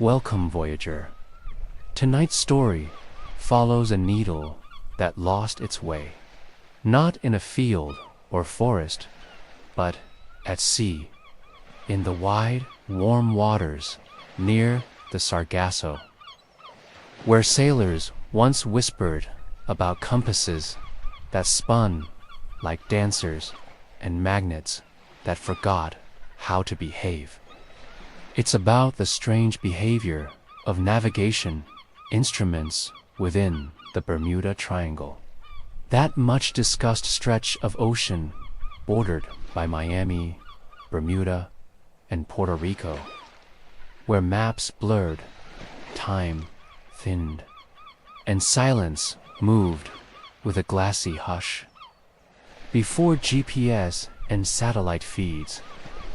Welcome, voyager. Tonight's story follows a needle that lost its way, not in a field or forest, but at sea, in the wide, warm waters near the Sargasso, where sailors once whispered about compasses that spun like dancers and magnets that forgot how to behave. It's about the strange behavior of navigation instruments within the Bermuda Triangle, that much discussed stretch of ocean bordered by Miami, Bermuda, and Puerto Rico, where maps blurred, time thinned, and silence moved with a glassy hush. Before GPS and satellite feeds,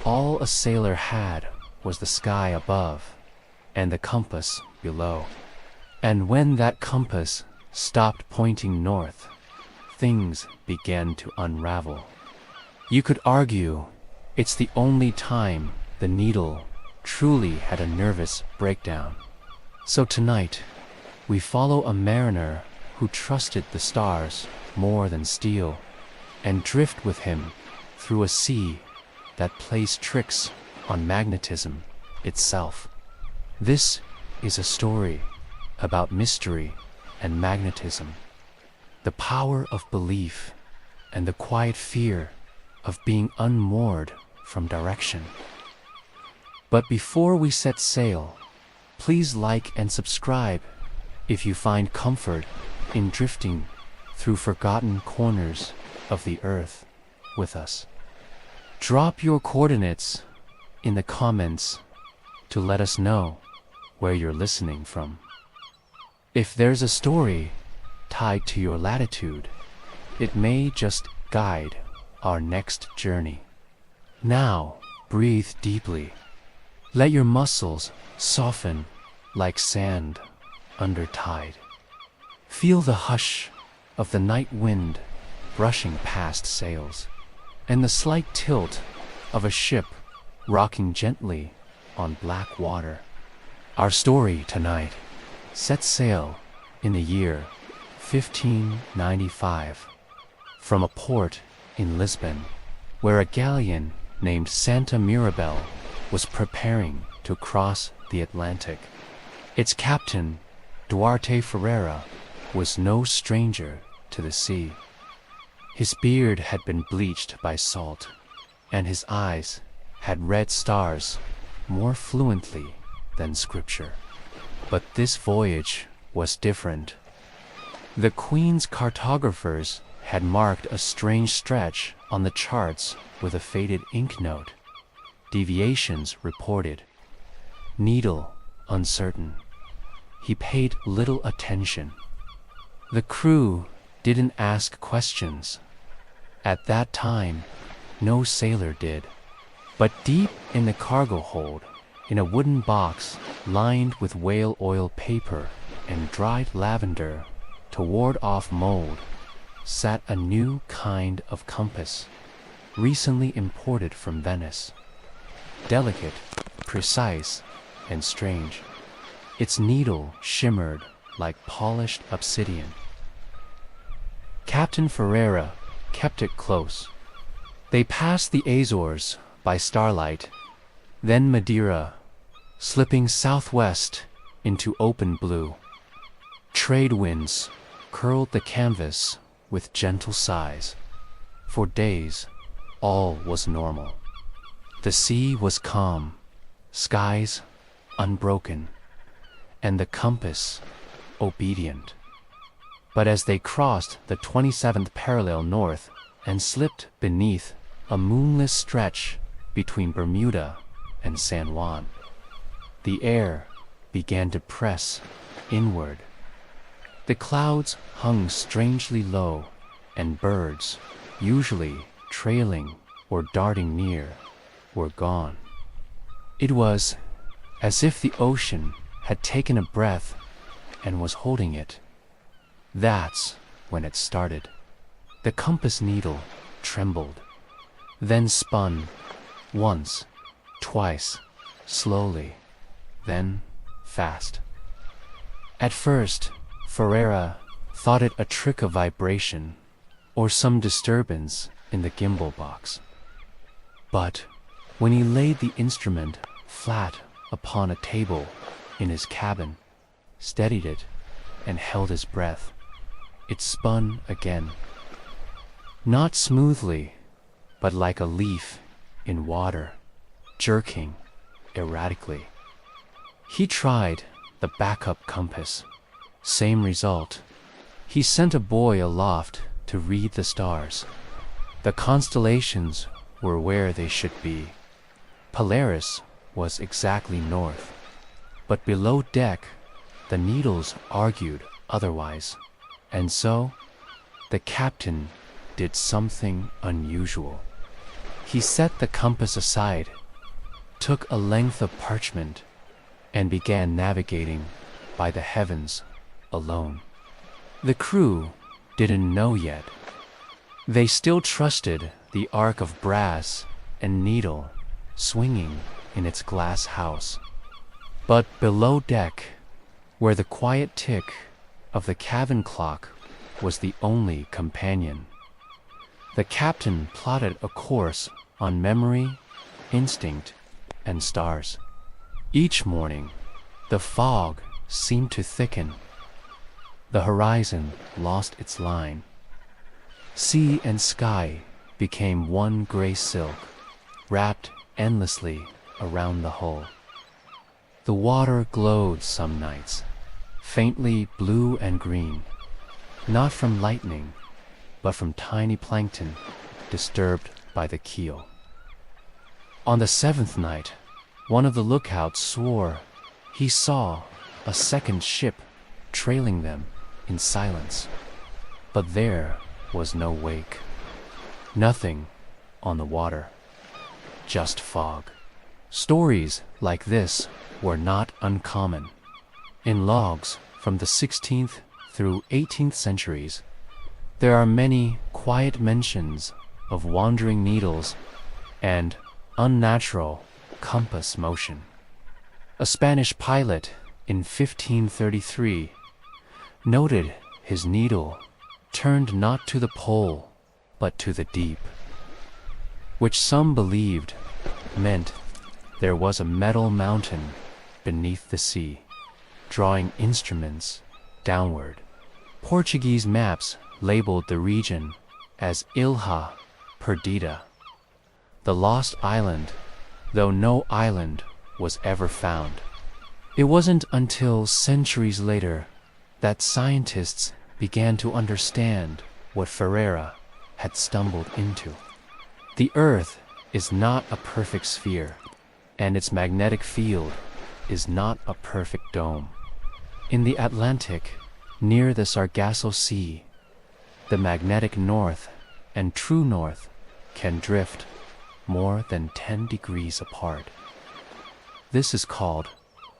all a sailor had was the sky above and the compass below. And when that compass stopped pointing north, things began to unravel. You could argue it's the only time the needle truly had a nervous breakdown. So tonight, we follow a mariner who trusted the stars more than steel, and drift with him through a sea that plays tricks on magnetism itself. This is a story about mystery and magnetism, the power of belief and the quiet fear of being unmoored from direction. But before we set sail, please like and subscribe if you find comfort in drifting through forgotten corners of the earth with us. Drop your coordinates in the comments to let us know where you're listening from. If there's a story tied to your latitude, it may just guide our next journey. Now, breathe deeply. Let your muscles soften like sand under tide. Feel the hush of the night wind brushing past sails, and the slight tilt of a ship rocking gently on black water. Our story tonight sets sail in the year 1595 from a port in Lisbon, where a galleon named Santa Mirabel was preparing to cross the Atlantic. Its captain, Duarte Ferreira, was no stranger to the sea. His beard had been bleached by salt, and his eyes had read stars more fluently than scripture. But this voyage was different. The Queen's cartographers had marked a strange stretch on the charts with a faded ink note. Deviations reported. Needle uncertain. He paid little attention. The crew didn't ask questions. At that time, no sailor did. But deep in the cargo hold, in a wooden box lined with whale oil paper and dried lavender to ward off mold, sat a new kind of compass, recently imported from Venice. Delicate, precise, and strange, its needle shimmered like polished obsidian. Captain Ferreira kept it close. They passed the Azores by starlight, then Madeira, slipping southwest into open blue. Trade winds curled the canvas with gentle sighs. For days, all was normal. The sea was calm, skies unbroken, and the compass obedient. But as they crossed the 27th parallel north and slipped beneath a moonless stretch between Bermuda and San Juan, the air began to press inward. The clouds hung strangely low, and birds, usually trailing or darting near, were gone. It was as if the ocean had taken a breath and was holding it. That's when it started. The compass needle trembled, then spun, once, twice, slowly, then fast. At first, Ferreira thought it a trick of vibration or some disturbance in the gimbal box. But when he laid the instrument flat upon a table in his cabin, steadied it, and held his breath, it spun again. Not smoothly, but like a leaf in water, jerking erratically. He tried the backup compass. Same result. He sent a boy aloft to read the stars. The constellations were where they should be. Polaris was exactly north. But below deck, the needles argued otherwise. And so, the captain did something unusual. He set the compass aside, took a length of parchment, and began navigating by the heavens alone. The crew didn't know yet. They still trusted the arc of brass and needle swinging in its glass house. But below deck, where the quiet tick of the cabin clock was the only companion, the captain plotted a course on memory, instinct, and stars. Each morning, the fog seemed to thicken. The horizon lost its line. Sea and sky became one gray silk, wrapped endlessly around the hull. The water glowed some nights, faintly blue and green, not from lightning, but from tiny plankton disturbed by the keel. On the seventh night, one of the lookouts swore he saw a second ship trailing them in silence, but there was no wake. Nothing on the water, just fog. Stories like this were not uncommon. In logs from the 16th through 18th centuries, there are many quiet mentions of wandering needles and unnatural compass motion. A Spanish pilot in 1533 noted his needle turned not to the pole but to the deep, which some believed meant there was a metal mountain beneath the sea, drawing instruments downward. Portuguese maps labeled the region as Ilha Perdida, the lost island, though no island was ever found. It wasn't until centuries later that scientists began to understand what Ferreira had stumbled into. The Earth is not a perfect sphere, and its magnetic field is not a perfect dome. In the Atlantic, near the Sargasso Sea, the magnetic north and true north can drift more than 10 degrees apart. This is called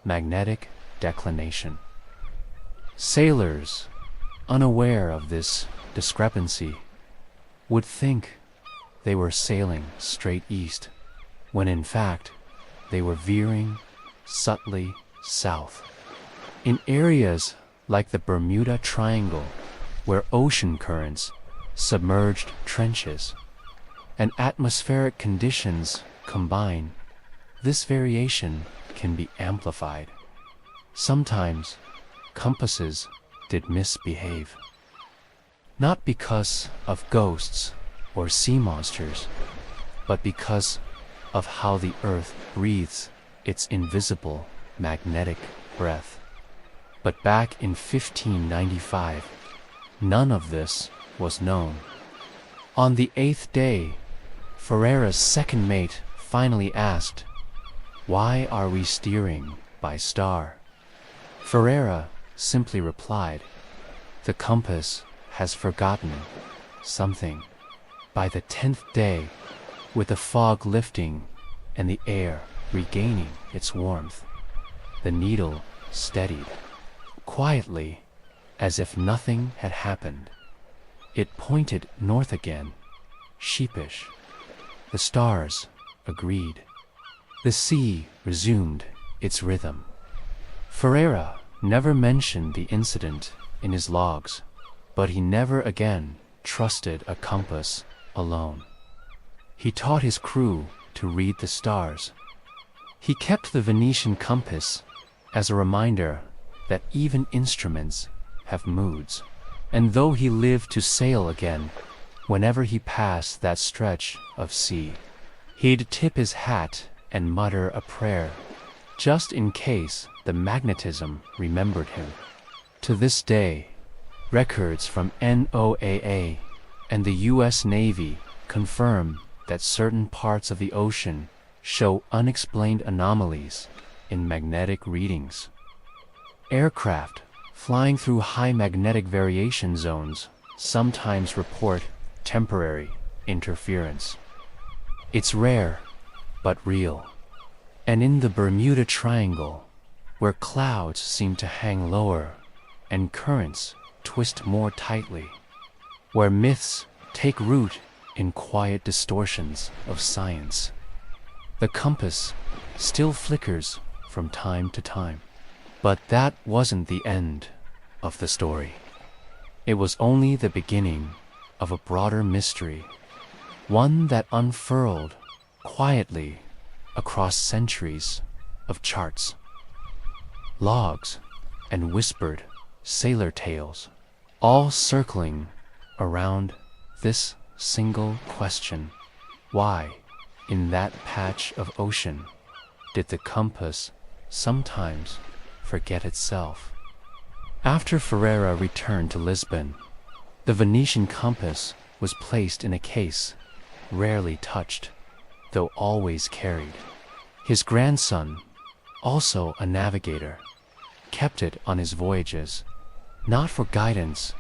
magnetic declination. Sailors, unaware of this discrepancy, would think they were sailing straight east, when in fact they were veering subtly south. In areas like the Bermuda Triangle, where ocean currents, submerged trenches, and atmospheric conditions combine, this variation can be amplified. Sometimes compasses did misbehave, not because of ghosts or sea monsters, but because of how the Earth breathes its invisible magnetic breath. But back in 1595, none of this was known. On the 8th day, Ferreira's second mate finally asked, "Why are we steering by star?" Ferreira simply replied, "The compass has forgotten something." By the 10th day, with the fog lifting and the air regaining its warmth, the needle steadied. Quietly, as if nothing had happened, it pointed north again, sheepish. The stars agreed. The sea resumed its rhythm. Ferreira never mentioned the incident in his logs, but he never again trusted a compass alone. He taught his crew to read the stars. He kept the Venetian compass as a reminder that even instruments have moods. And though he lived to sail again, whenever he passed that stretch of sea, he'd tip his hat and mutter a prayer, just in case the magnetism remembered him. To this day, records from NOAA and the US Navy confirm that certain parts of the ocean show unexplained anomalies in magnetic readings. Aircraft flying through high magnetic variation zones sometimes report temporary interference. It's rare, but real. And in the Bermuda Triangle, where clouds seem to hang lower and currents twist more tightly, where myths take root in quiet distortions of science, the compass still flickers from time to time. But that wasn't the end of the story. It was only the beginning of a broader mystery, one that unfurled quietly across centuries of charts, logs, and whispered sailor tales, all circling around this single question: why, in that patch of ocean, did the compass sometimes forget itself? After Ferreira returned to Lisbon, the Venetian compass was placed in a case, rarely touched, though always carried. His grandson, also a navigator, kept it on his voyages, not for guidance,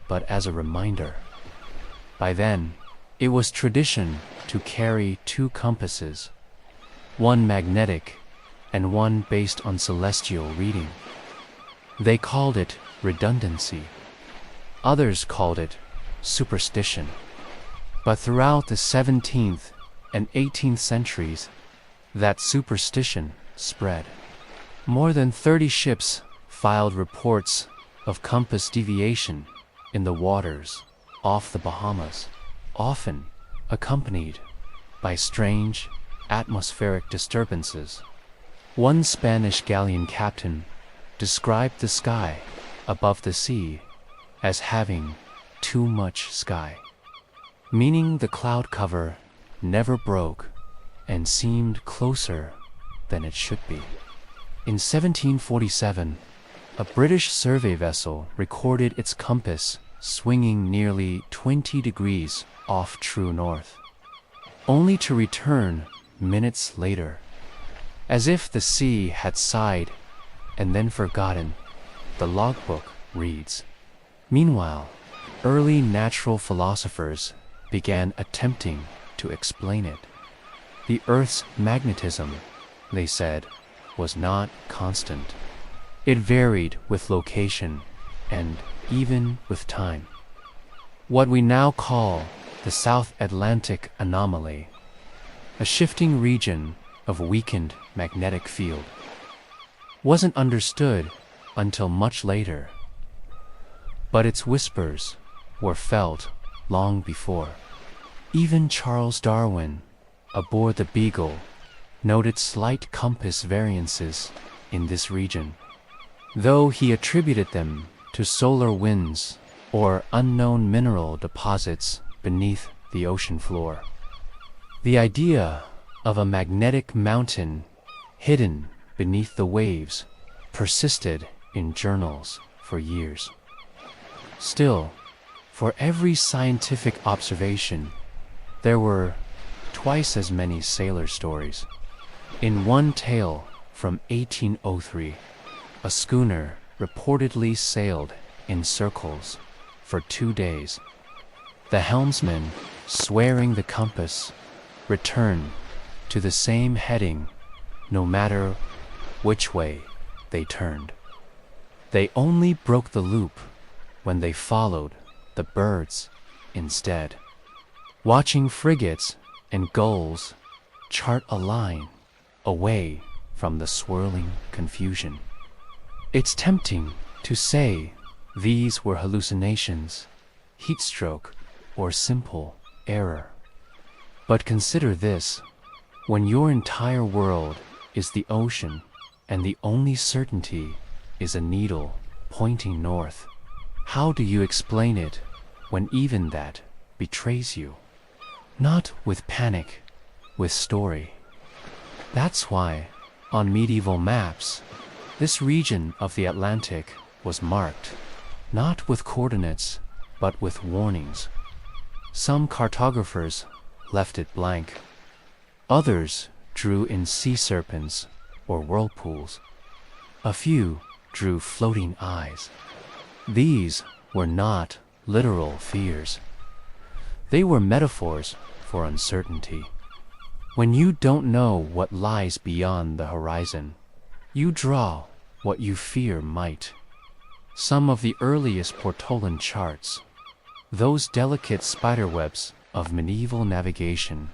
but as a reminder. By then, it was tradition to carry two compasses, one magnetic and one based on celestial reading. They called it redundancy. Others called it superstition. But throughout the 17th and 18th centuries, that superstition spread. More than 30 ships filed reports of compass deviation in the waters off the Bahamas, often accompanied by strange atmospheric disturbances. One Spanish galleon captain described the sky above the sea as having too much sky, meaning the cloud cover never broke and seemed closer than it should be. In 1747, a British survey vessel recorded its compass swinging nearly 20 degrees off true north, only to return minutes later, as if the sea had sighed and then forgotten. The logbook reads. Meanwhile, early natural philosophers began attempting to explain it. The Earth's magnetism, they said, was not constant. It varied with location and even with time. What we now call the South Atlantic anomaly, a shifting region of weakened magnetic field, wasn't understood until much later. But its whispers were felt long before. Even Charles Darwin, aboard the Beagle, noted slight compass variances in this region, though he attributed them to solar winds or unknown mineral deposits beneath the ocean floor. The idea of a magnetic mountain hidden beneath the waves persisted in journals for years. Still, for every scientific observation, there were twice as many sailor stories. In one tale from 1803, a schooner reportedly sailed in circles for 2 days. The helmsman, swearing the compass, returned to the same heading no matter which way they turned. They only broke the loop when they followed the birds instead, watching frigates and gulls chart a line away from the swirling confusion. It's tempting to say these were hallucinations, heatstroke, or simple error. But consider this: when your entire world is the ocean and the only certainty is a needle pointing north, how do you explain it when even that betrays you? Not with panic, with story. That's why, on medieval maps, this region of the Atlantic was marked, not with coordinates, but with warnings. Some cartographers left it blank. Others drew in sea serpents or whirlpools. A few drew floating eyes. These were not literal fears. They were metaphors for uncertainty. When you don't know what lies beyond the horizon, you draw what you fear might. Some of the earliest Portolan charts, those delicate spiderwebs of medieval navigation,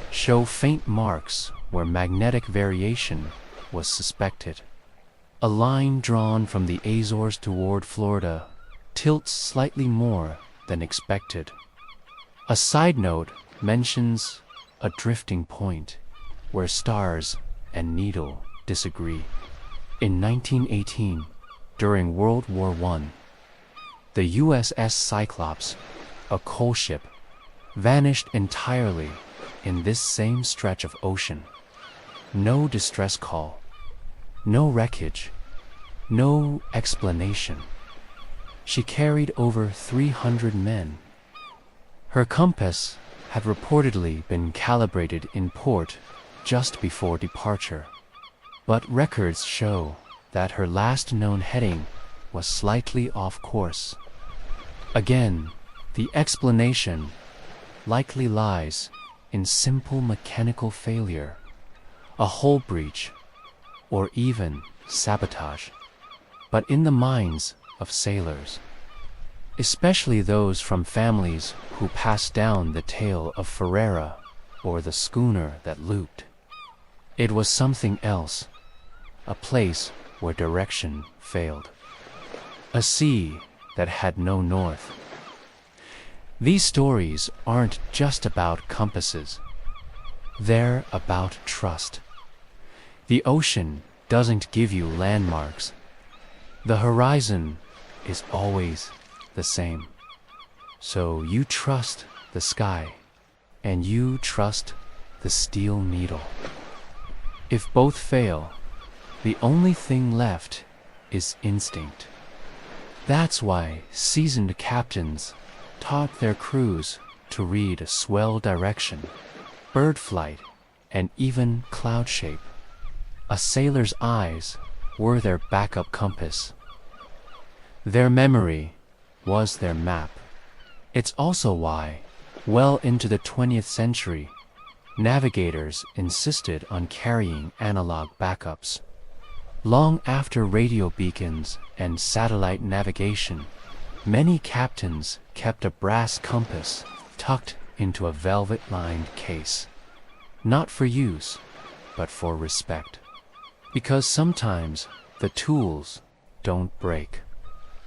show faint marks where magnetic variation was suspected. A line drawn from the Azores toward Florida tilts slightly more than expected. A side note mentions a drifting point where stars and needle disagree. In 1918, during World War I, the USS Cyclops, a coal ship, vanished entirely in this same stretch of ocean. No distress call, no wreckage, no explanation. She carried over 300 men. Her compass had reportedly been calibrated in port just before departure, but records show that her last known heading was slightly off course. Again, the explanation likely lies in simple mechanical failure, a hull breach, or even sabotage, but in the minds of sailors, especially those from families who passed down the tale of Ferreira or the schooner that looped. It was something else, a place where direction failed, a sea that had no north. These stories aren't just about compasses. They're about trust. The ocean doesn't give you landmarks. The horizon is always the same. So you trust the sky, and you trust the steel needle. If both fail, the only thing left is instinct. That's why seasoned captains taught their crews to read a swell direction, bird flight, and even cloud shape. A sailor's eyes were their backup compass. Their memory was their map. It's also why, well into the 20th century, navigators insisted on carrying analog backups. Long after radio beacons and satellite navigation, many captains kept a brass compass tucked into a velvet-lined case. Not for use, but for respect. Because sometimes the tools don't break.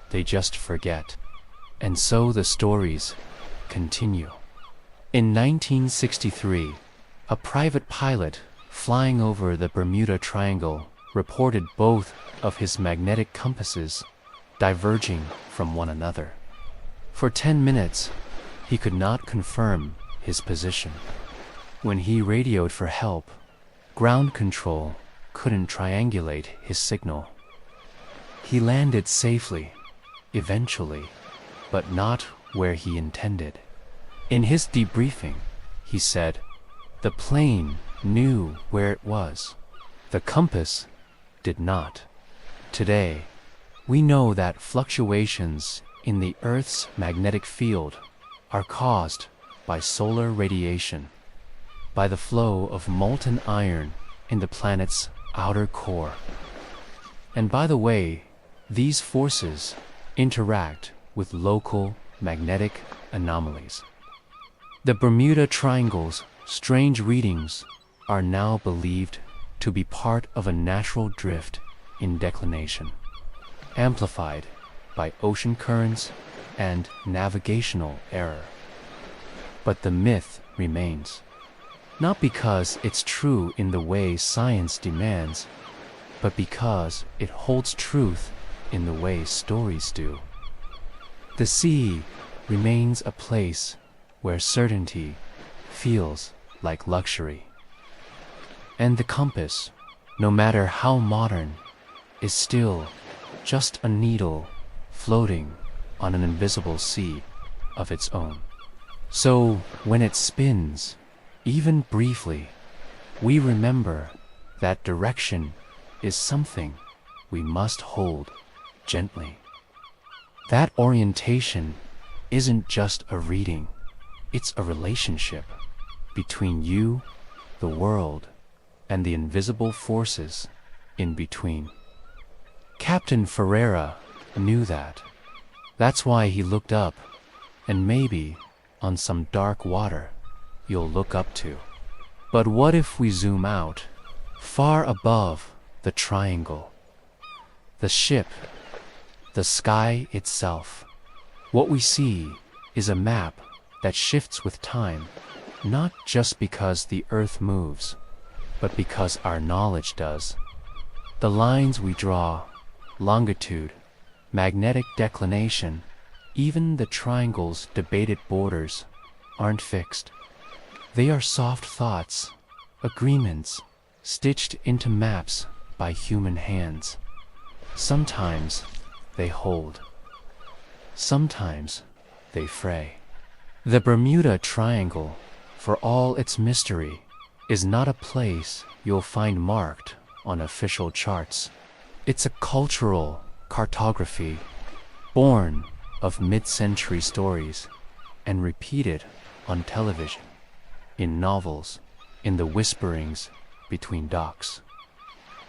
They just forget. And so the stories continue. In 1963, a private pilot flying over the Bermuda Triangle reported both of his magnetic compasses diverging from one another. For 10 minutes, he could not confirm his position. When he radioed for help, ground control couldn't triangulate his signal. He landed safely, eventually, but not where he intended. In his debriefing, he said, "The plane knew where it was. The compass did not." Today, we know that fluctuations in the Earth's magnetic field are caused by solar radiation, by the flow of molten iron in the planet's outer core. And by the way, these forces interact with local magnetic anomalies. The Bermuda Triangle's strange readings are now believed to be part of a natural drift in declination. amplified by ocean currents and navigational error. But the myth remains, not because it's true in the way science demands, but because it holds truth in the way stories do. The sea remains a place where certainty feels like luxury. And the compass, no matter how modern, is still just a needle floating on an invisible sea of its own. So when it spins, even briefly, we remember that direction is something we must hold gently. That orientation isn't just a reading, it's a relationship between you, the world, and the invisible forces in between. Captain Ferreira knew that. That's why he looked up, and maybe on some dark water you'll look up to. But what if we zoom out, far above the triangle, the ship, the sky itself? What we see is a map that shifts with time, not just because the earth moves, but because our knowledge does. The lines we draw, longitude, magnetic declination, even the triangle's debated borders, aren't fixed. They are soft thoughts, agreements, stitched into maps by human hands. Sometimes they hold. Sometimes they fray. The Bermuda Triangle, for all its mystery, is not a place you'll find marked on official charts. It's a cultural cartography, born of mid-century stories and repeated on television, in novels, in the whisperings between docks.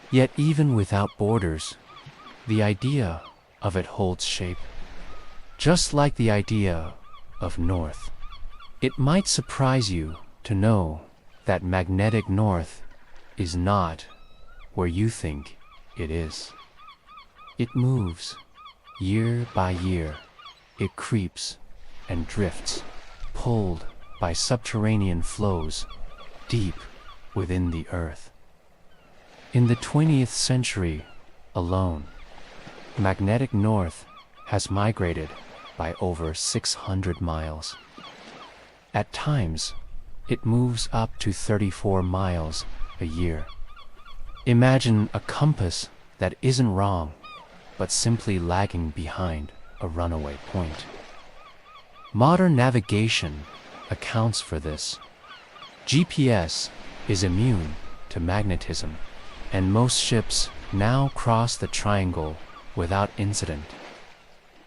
Yet even without borders, the idea of it holds shape. Just like the idea of north. It might surprise you to know that magnetic north is not where you think it is. It moves year by year. It creeps and drifts, pulled by subterranean flows deep within the earth. In the 20th century alone, magnetic north has migrated by over 600 miles. At times, it moves up to 34 miles a year. Imagine a compass that isn't wrong, but simply lagging behind a runaway point. Modern navigation accounts for this. GPS is immune to magnetism, and most ships now cross the triangle without incident.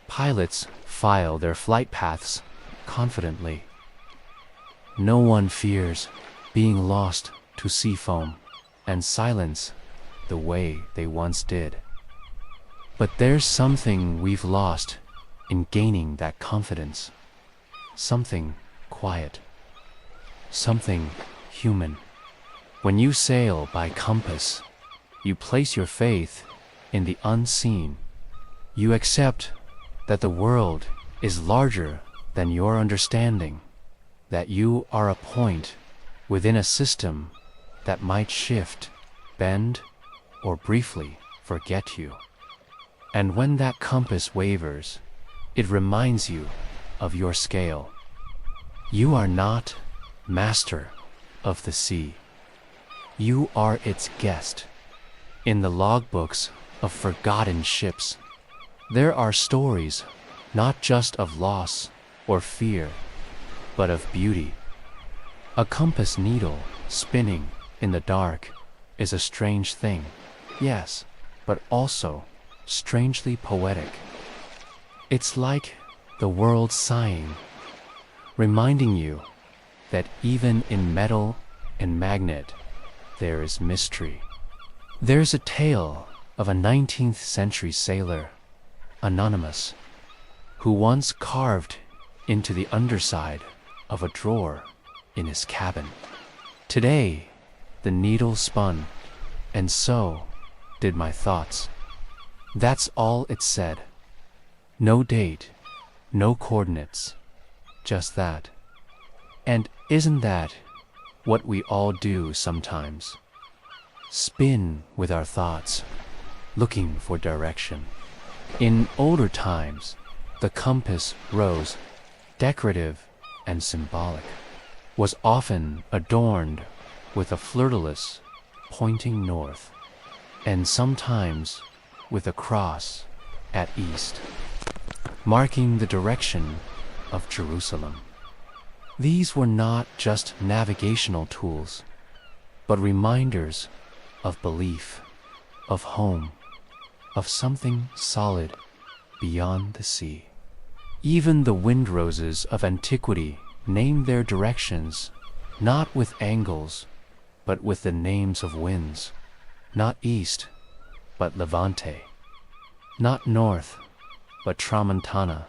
Pilots file their flight paths confidently. No one fears being lost to sea foam and silence the way they once did. But there's something we've lost in gaining that confidence. Something quiet. Something human. When you sail by compass, you place your faith in the unseen. You accept that the world is larger than your understanding, that you are a point within a system that might shift, bend, or briefly forget you. And when that compass wavers, it reminds you of your scale. You are not master of the sea. You are its guest. In the logbooks of forgotten ships, there are stories not just of loss or fear, but of beauty. A compass needle spinning in the dark is a strange thing, yes, but also strangely poetic. It's like the world sighing, reminding you that even in metal and magnet there is mystery. There's a tale of a 19th century sailor, anonymous, who once carved into the underside of a drawer in his cabin. Today, the needle spun, and so did my thoughts. That's all it said. No date, no coordinates, just that. And isn't that what we all do sometimes? Spin with our thoughts, looking for direction. In older times, the compass rose, decorative and symbolic, was often adorned with a fleur-de-lis pointing north, and sometimes with a cross at east, marking the direction of Jerusalem. These were not just navigational tools, but reminders of belief, of home, of something solid beyond the sea. Even the windroses of antiquity named their directions not with angles, but with the names of winds, not east, but levante, not north, but tramontana,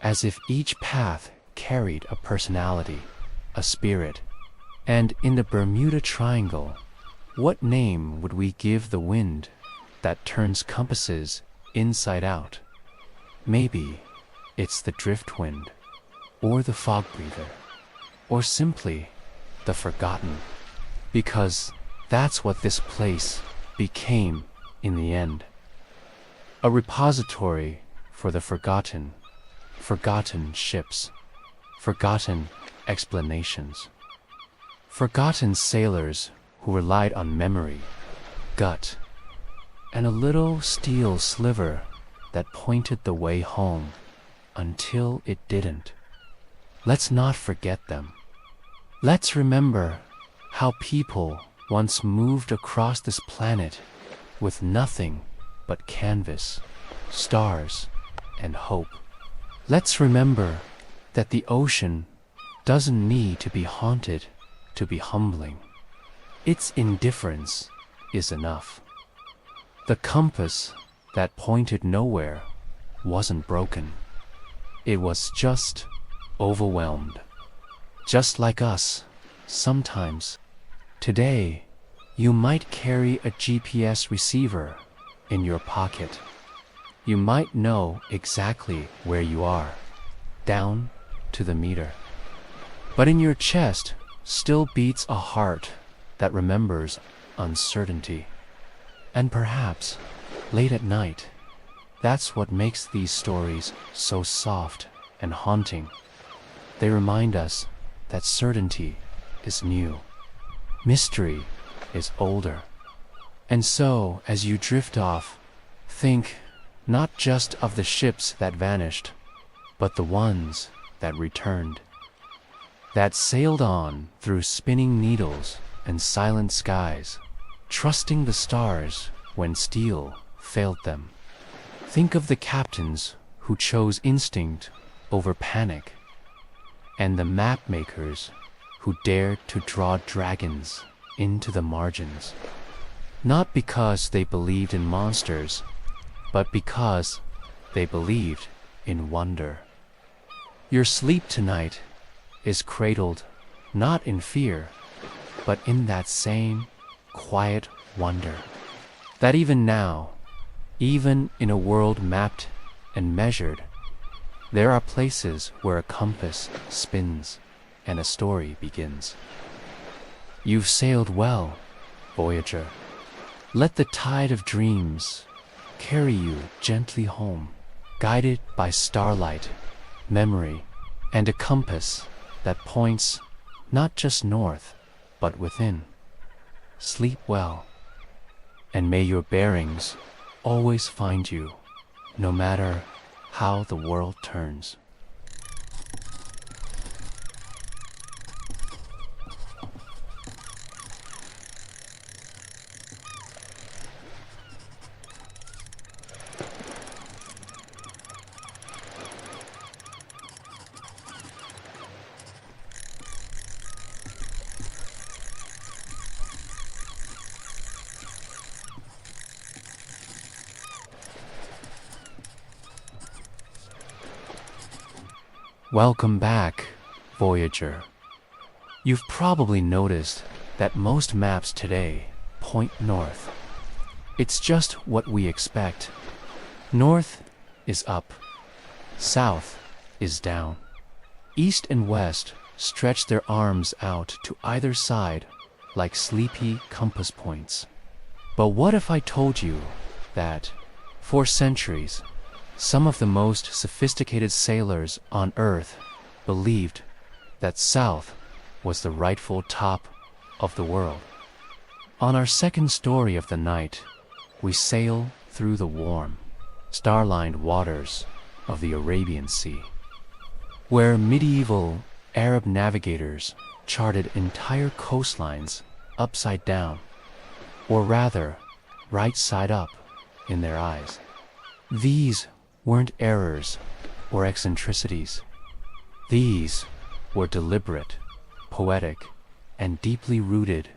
as if each path carried a personality, a spirit. And in the Bermuda Triangle, what name would we give the wind that turns compasses inside out? Maybe it's the drift wind, or the fog breather, or simply the forgotten, because that's what this place became in the end. A repository for the forgotten, forgotten ships, forgotten explanations, forgotten sailors who relied on memory, gut, and a little steel sliver that pointed the way home until it didn't. Let's not forget them. Let's remember how people once moved across this planet with nothing but canvas, stars, and hope. Let's remember that the ocean doesn't need to be haunted to be humbling. Its indifference is enough. The compass that pointed nowhere wasn't broken. It was just overwhelmed. Just like us, sometimes. Today, you might carry a GPS receiver in your pocket. You might know exactly where you are, down to the meter. But in your chest still beats a heart that remembers uncertainty. And perhaps, late at night, that's what makes these stories so soft and haunting. They remind us that certainty is new, mystery is older. And so, as you drift off, think not just of the ships that vanished, but the ones that returned, that sailed on through spinning needles and silent skies, trusting the stars when steel failed them. Think of the captains who chose instinct over panic, and the map makers who dared to draw dragons into the margins, not because they believed in monsters, but because they believed in wonder. Your sleep tonight is cradled not in fear, but in that same quiet wonder, that even now, even in a world mapped and measured, there are places where a compass spins and a story begins. You've sailed well, voyager. Let the tide of dreams carry you gently home, guided by starlight, memory, and a compass that points not just north, but within. Sleep well, and may your bearings always find you, no matter how the world turns. Welcome back, Voyager. You've probably noticed that most maps today point north. It's just what we expect North is up, south is down. East and west stretch their arms out to either side like sleepy compass points. But what if I told you that, for centuries, some of the most sophisticated sailors on Earth believed that south was the rightful top of the world? On our second story of the night, we sail through the warm, star-lined waters of the Arabian Sea, where medieval Arab navigators charted entire coastlines upside down, or rather, right side up in their eyes. These weren't errors or eccentricities. These were deliberate, poetic, and deeply rooted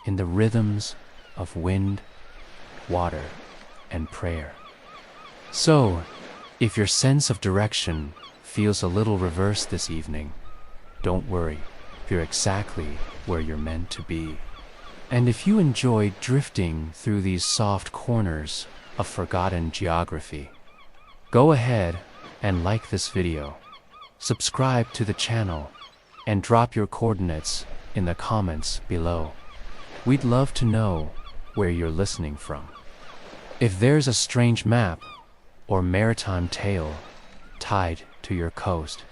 in the rhythms of wind, water, and prayer. So, if your sense of direction feels a little reversed this evening, don't worry, you're exactly where you're meant to be. And if you enjoy drifting through these soft corners of forgotten geography, go ahead and like this video, subscribe to the channel, and drop your coordinates in the comments below. We'd love to know where you're listening from. If there's a strange map or maritime tale tied to your coast,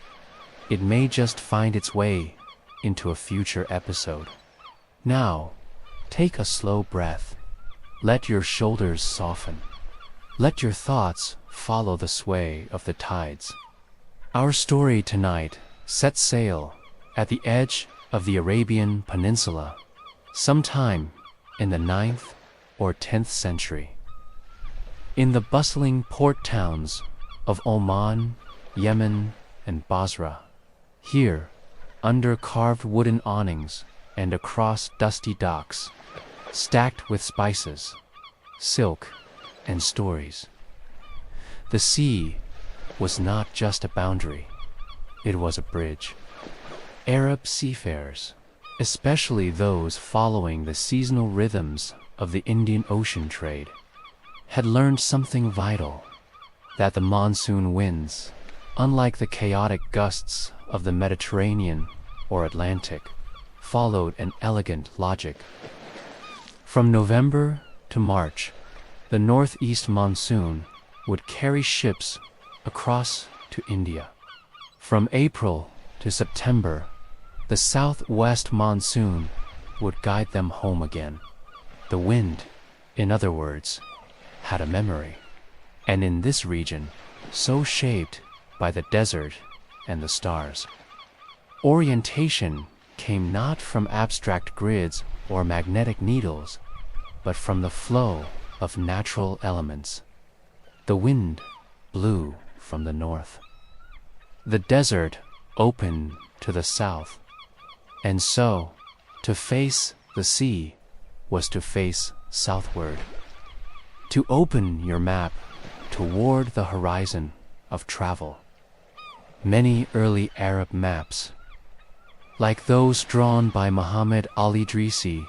it may just find its way into a future episode. Now, take a slow breath. Let your shoulders soften. Let your thoughts follow the sway of the tides. Our story tonight sets sail at the edge of the Arabian Peninsula, sometime in the 9th or 10th century. In the bustling port towns of Oman, Yemen, and Basra, here, under carved wooden awnings and across dusty docks, stacked with spices, silk, and stories, the sea was not just a boundary, it was a bridge. Arab seafarers, especially those following the seasonal rhythms of the Indian Ocean trade, had learned something vital: that the monsoon winds, unlike the chaotic gusts of the Mediterranean or Atlantic, followed an elegant logic. From November to March, the northeast monsoon would carry ships across to India. From April to September, the southwest monsoon would guide them home again. The wind, in other words, had a memory, and in this region, so shaped by the desert and the stars, orientation came not from abstract grids or magnetic needles, but from the flow of natural elements. The wind blew from the north. The desert opened to the south, and so, to face the sea was to face southward. To open your map toward the horizon of travel. Many early Arab maps, like those drawn by Muhammad al-Idrisi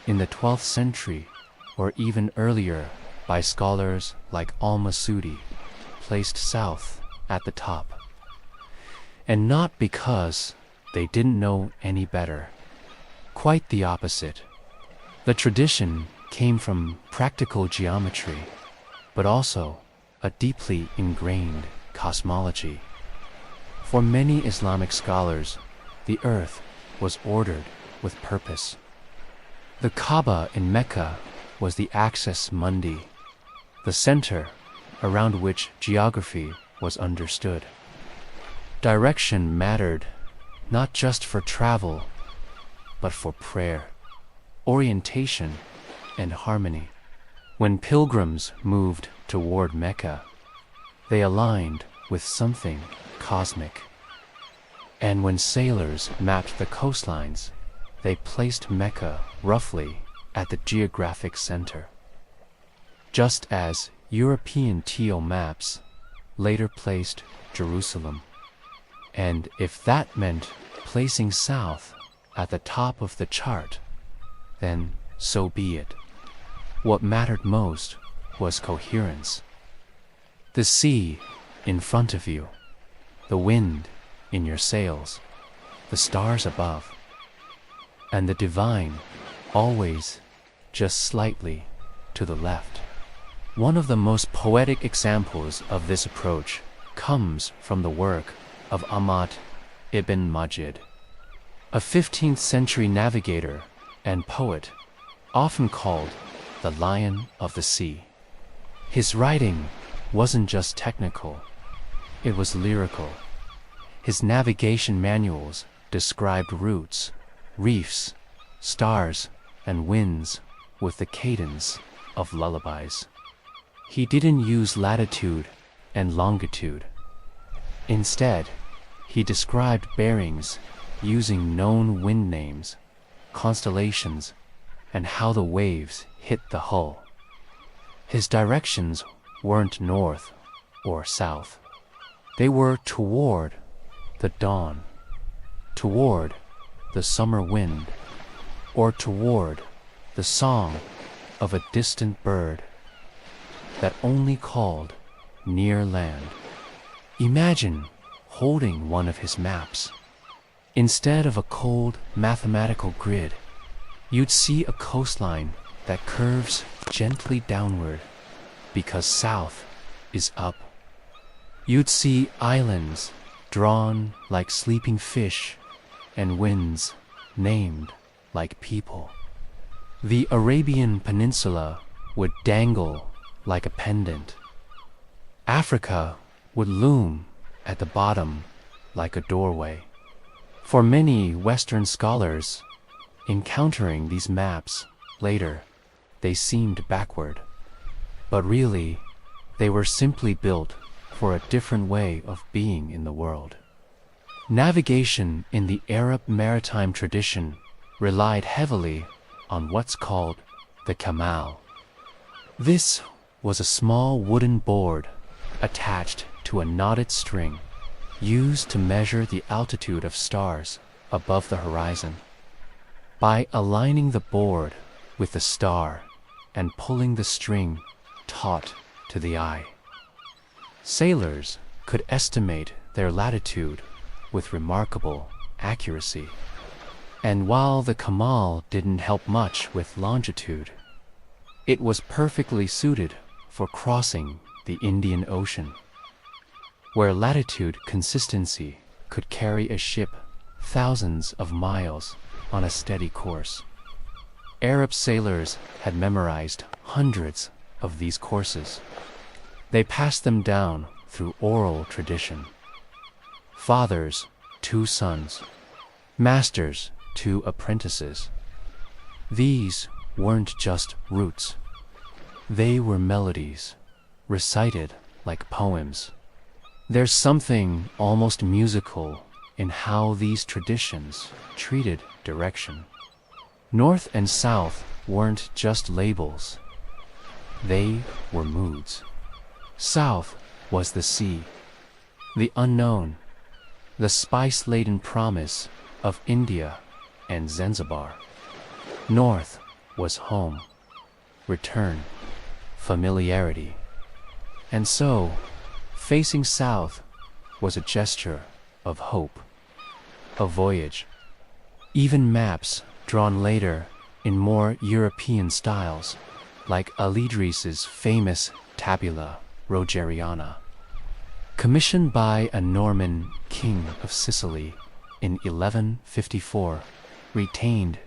in the 12th century, or even earlier by scholars like al-Masudi, placed south at the top. And not because they didn't know any better. Quite the opposite. The tradition came from practical geometry, but also a deeply ingrained cosmology. For many Islamic scholars, the earth was ordered with purpose. The Kaaba in Mecca was the axis mundi, the center around which geography was understood. Direction mattered not just for travel, but for prayer, orientation, and harmony. When pilgrims moved toward Mecca, they aligned with something cosmic. And when sailors mapped the coastlines, they placed Mecca roughly at the geographic center. Just as European teal maps later placed Jerusalem. And if that meant placing south at the top of the chart, then so be it. What mattered most was coherence. The sea in front of you, the wind in your sails, the stars above, and the divine always just slightly to the left. One of the most poetic examples of this approach comes from the work of Ahmad ibn Majid, a 15th century navigator and poet, often called the Lion of the Sea. His writing wasn't just technical, it was lyrical. His navigation manuals described routes, reefs, stars, and winds with the cadence of lullabies. He didn't use latitude and longitude. Instead, he described bearings using known wind names, constellations, and how the waves hit the hull. His directions weren't north or south. They were toward the dawn, toward the summer wind, or toward the song of a distant bird that only called near land. Imagine holding one of his maps. Instead of a cold mathematical grid, you'd see a coastline that curves gently downward because south is up. You'd see islands drawn like sleeping fish and winds named like people. The Arabian Peninsula would dangle like a pendant. Africa would loom at the bottom like a doorway. For many Western scholars, encountering these maps later, they seemed backward. But really, they were simply built for a different way of being in the world. Navigation in the Arab maritime tradition relied heavily on what's called the kamal. This was a small wooden board attached to a knotted string used to measure the altitude of stars above the horizon. By aligning the board with the star and pulling the string taut to the eye, sailors could estimate their latitude with remarkable accuracy. And while the kamal didn't help much with longitude, it was perfectly suited for crossing the Indian Ocean, where latitude consistency could carry a ship thousands of miles on a steady course. Arab sailors had memorized hundreds of these courses. They passed them down through oral tradition. Fathers to sons, masters to apprentices. These weren't just routes. They were melodies, recited like poems. There's something almost musical in how these traditions treated direction. North and south weren't just labels. They were moods. South was the sea, the unknown, the spice-laden promise of India and Zanzibar. North was home, return, familiarity. And so, facing south was a gesture of hope, a voyage. Even maps drawn later in more European styles, like Al-Idris's famous tabula Rogeriana, commissioned by a Norman king of Sicily in 1154, retained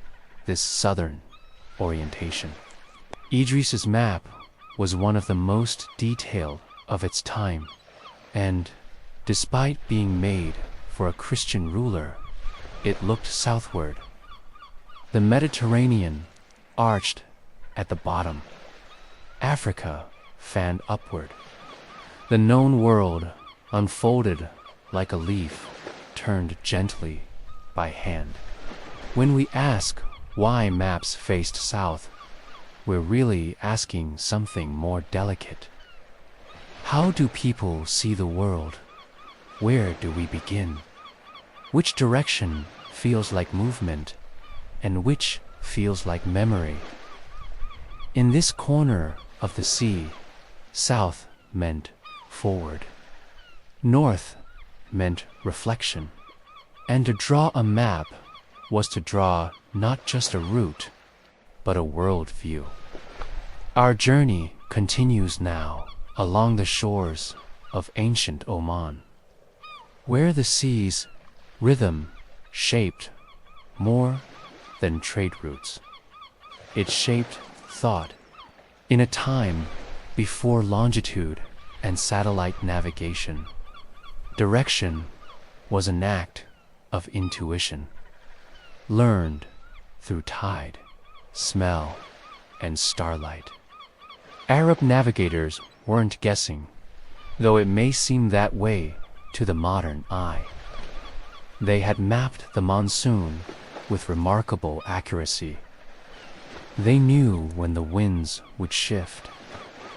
this southern orientation. Idris's map was one of the most detailed of its time, and despite being made for a Christian ruler, it looked southward. The Mediterranean arched at the bottom. Africa fanned upward. The known world unfolded like a leaf turned gently by hand. When we ask why maps faced south, we're really asking something more delicate. How do people see the world? Where do we begin? Which direction feels like movement, and which feels like memory? In this corner of the sea, south meant forward. North meant reflection, and to draw a map was to draw not just a route, but a world view. Our journey continues now along the shores of ancient Oman, where the sea's rhythm shaped more than trade routes. It shaped thought in a time before longitude and satellite navigation. Direction was an act of intuition, learned through tide, smell, and starlight. Arab navigators weren't guessing, though it may seem that way to the modern eye. They had mapped the monsoon with remarkable accuracy. They knew when the winds would shift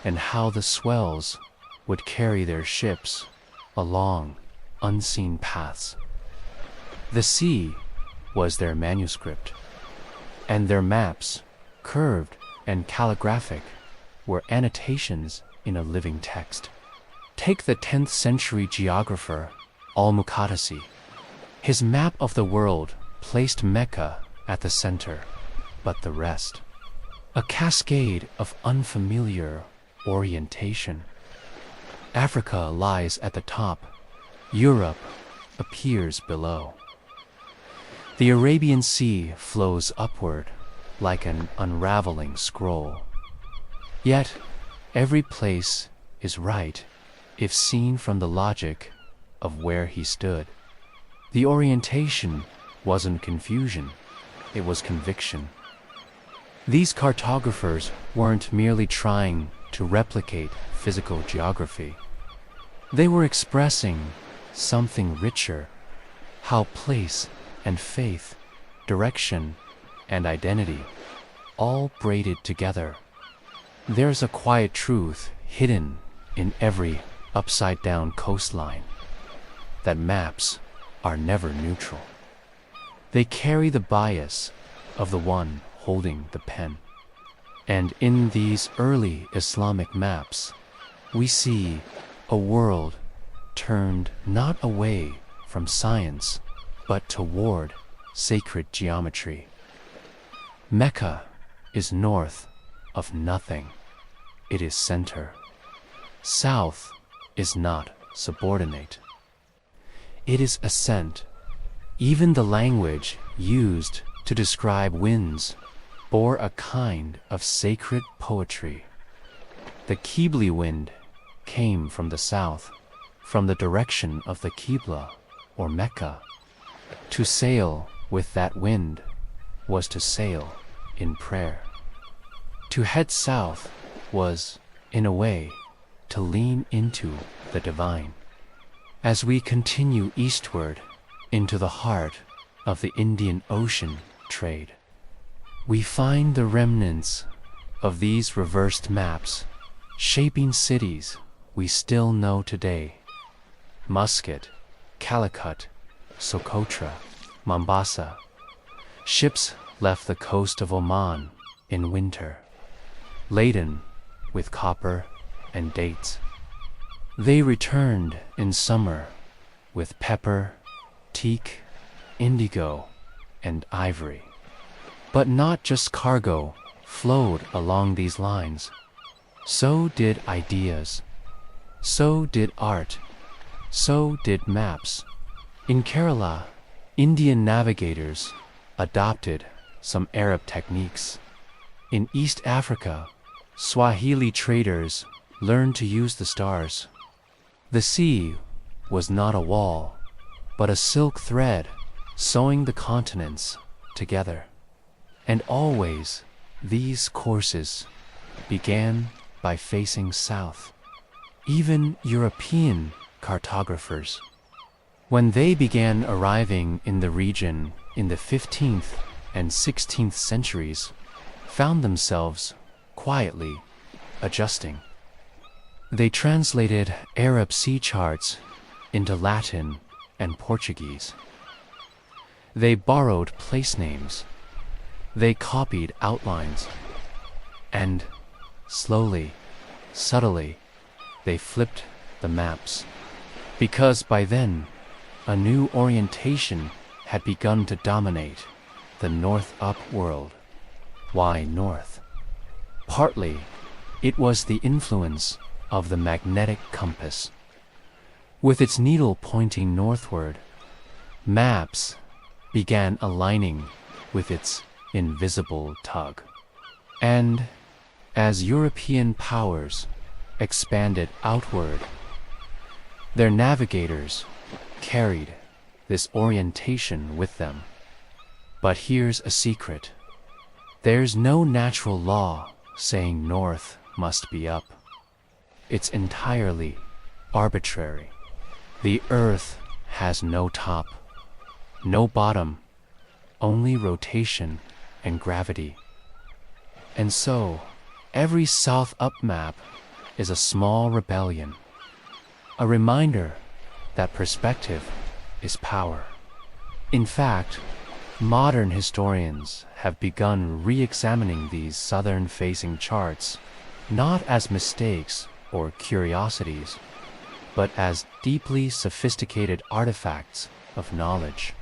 and how the swells would carry their ships along unseen paths. The sea was their manuscript, and their maps, curved and calligraphic, were annotations in a living text. Take the 10th century geographer al-Muqaddasi. His map of the world placed Mecca at the center, but the rest, a cascade of unfamiliar orientation. Africa lies at the top, Europe appears below. The Arabian Sea flows upward like an unraveling scroll. Yet, every place is right if seen from the logic of where he stood. The orientation wasn't confusion, it was conviction. These cartographers weren't merely trying to replicate physical geography. They were expressing something richer, how place and faith, direction and identity, all braided together. There's a quiet truth hidden in every upside-down coastline, that maps are never neutral. They carry the bias of the one holding the pen. And in these early Islamic maps, we see a world turned not away from science, but toward sacred geometry. Mecca is north of nothing, it is center. South is not subordinate, it is ascent. Even the language used to describe winds bore a kind of sacred poetry. The Qibli wind came from the south, from the direction of the Qibla, or Mecca. To sail with that wind was to sail in prayer. To head south was, in a way, to lean into the divine. As we continue eastward into the heart of the Indian Ocean trade, we find the remnants of these reversed maps shaping cities we still know today. Muscat, Calicut, Socotra, Mombasa. Ships left the coast of Oman in winter, laden with copper and dates. They returned in summer with pepper, teak, indigo, and ivory. But not just cargo flowed along these lines. So did ideas. So did art. So did maps. In Kerala, Indian navigators adopted some Arab techniques. In East Africa, Swahili traders learned to use the stars. The sea was not a wall, but a silk thread sewing the continents together. And always, these courses began by facing south. Even European cartographers, when they began arriving in the region in the 15th and 16th centuries, found themselves quietly adjusting. They translated Arab sea charts into Latin and Portuguese. They borrowed place names. They copied outlines. And slowly, subtly, they flipped the maps. Because by then, a new orientation had begun to dominate the north-up world. Why north? Partly, it was the influence of the magnetic compass. With its needle pointing northward, maps began aligning with its invisible tug. And as European powers expanded outward, their navigators carried this orientation with them. But here's a secret. There's no natural law saying north must be up. It's entirely arbitrary. The earth has no top, no bottom, only rotation and gravity. And so, every south-up map is a small rebellion, a reminder that perspective is power. In fact, modern historians have begun re-examining these southern-facing charts not as mistakes or curiosities, but as deeply sophisticated artifacts of knowledge.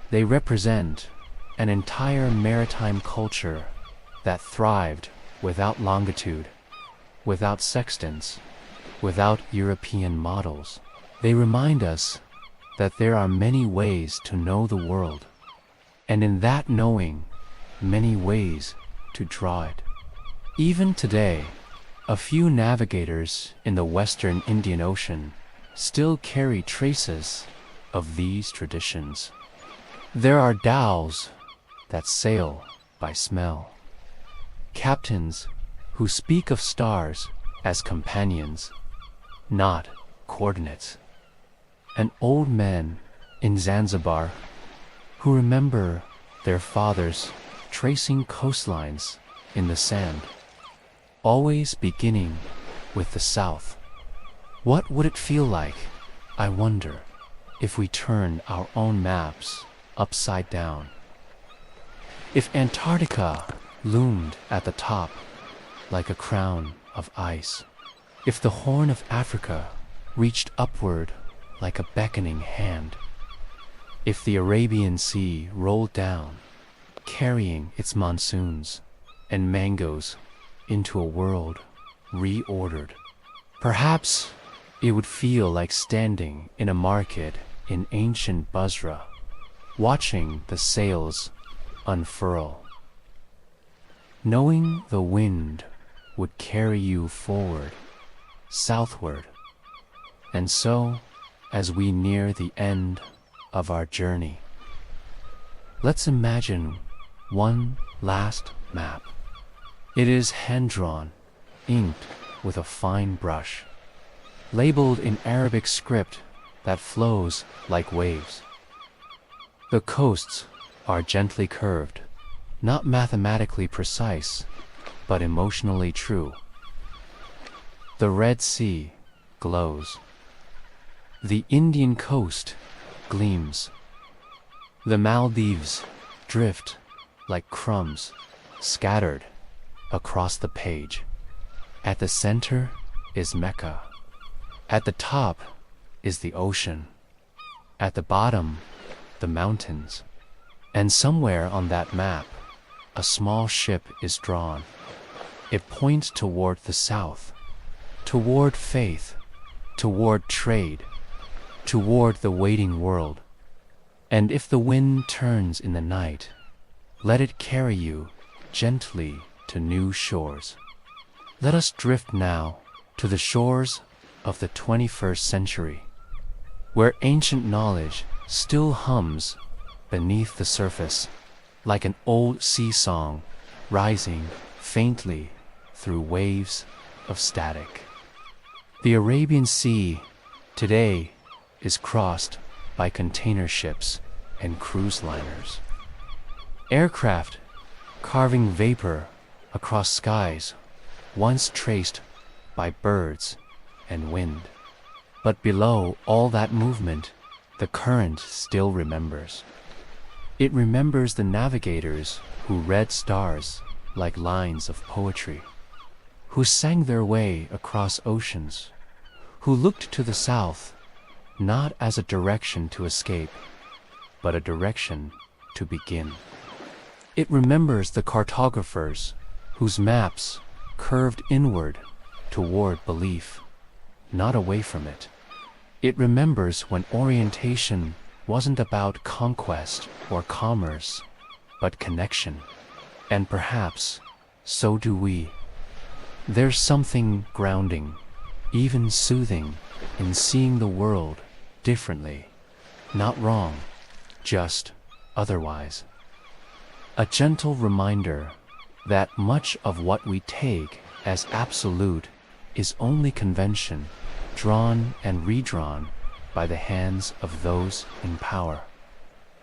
They represent an entire maritime culture that thrived without longitude, without sextants, without European models. They remind us that there are many ways to know the world, and in that knowing, many ways to draw it. Even today, a few navigators in the Western Indian Ocean still carry traces of these traditions. There are dhows that sail by smell, captains who speak of stars as companions, not coordinates, and old men in Zanzibar who remember their fathers tracing coastlines in the sand, always beginning with the south. What would it feel like, I wonder, if we turned our own maps upside down? If Antarctica loomed at the top like a crown of ice, if the Horn of Africa reached upward like a beckoning hand, if the Arabian Sea rolled down, carrying its monsoons and mangoes into a world reordered, perhaps it would feel like standing in a market in ancient Basra, watching the sails unfurl, knowing the wind would carry you forward, southward. And so, as we near the end of our journey, let's imagine one last map. It is hand-drawn, inked with a fine brush, labeled in Arabic script that flows like waves. The coasts are gently curved, not mathematically precise, but emotionally true. The Red Sea glows. The Indian coast gleams. The Maldives drift like crumbs scattered across the page. At the center is Mecca. At the top is the ocean. At the bottom, the mountains. And somewhere on that map, a small ship is drawn. It points toward the south, toward faith, toward trade, toward the waiting world. And if the wind turns in the night, let it carry you gently to new shores. Let us drift now to the shores of the 21st century, where ancient knowledge still hums beneath the surface, like an old sea song rising faintly through waves of static. The Arabian Sea today is crossed by container ships and cruise liners. Aircraft carving vapor across skies once traced by birds and wind. But below all that movement, the current still remembers. It remembers the navigators who read stars like lines of poetry, who sang their way across oceans, who looked to the south not as a direction to escape, but a direction to begin. It remembers the cartographers whose maps curved inward toward belief, not away from it. It remembers when orientation wasn't about conquest or commerce, but connection. And perhaps so do we. There's something grounding, even soothing, in seeing the world differently. Not wrong, just otherwise. A gentle reminder that much of what we take as absolute is only convention, drawn and redrawn by the hands of those in power.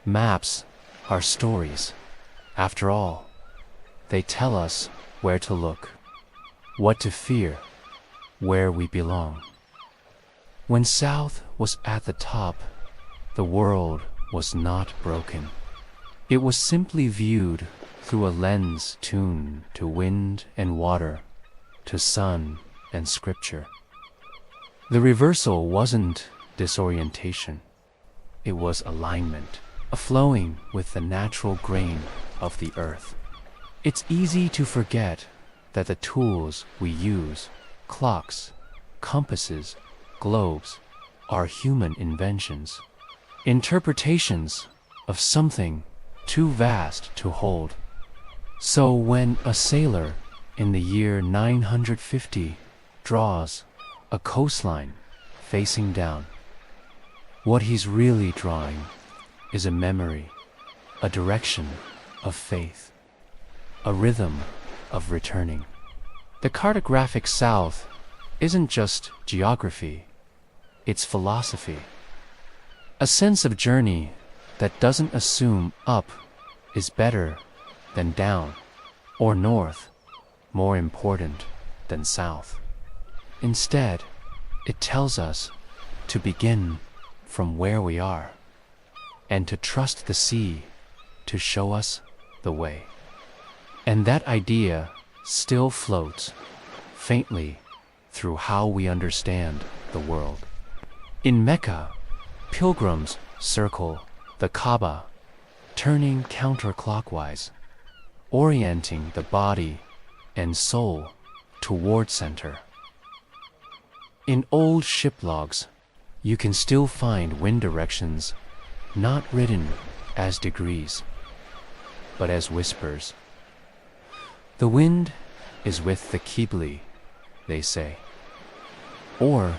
Maps are stories. After all, they tell us where to look, what to fear, where we belong. When South was at the top, the world was not broken. It was simply viewed through a lens tuned to wind and water, to sun and scripture. The reversal wasn't disorientation. It was alignment, a flowing with the natural grain of the earth. It's easy to forget that the tools we use, clocks, compasses, globes, are human inventions, interpretations of something too vast to hold. So when a sailor in the year 950 draws a coastline facing down, what he's really drawing is a memory, a direction of faith, a rhythm of returning. The cartographic South isn't just geography, it's philosophy. A sense of journey that doesn't assume up is better than down, or north more important than south. Instead, it tells us to begin from where we are, and to trust the sea to show us the way. And that idea still floats faintly through how we understand the world. In Mecca, pilgrims circle the Kaaba, turning counterclockwise, orienting the body and soul toward center. In old ship logs, you can still find wind directions not written as degrees, but as whispers. The wind is with the Qibli, they say. Or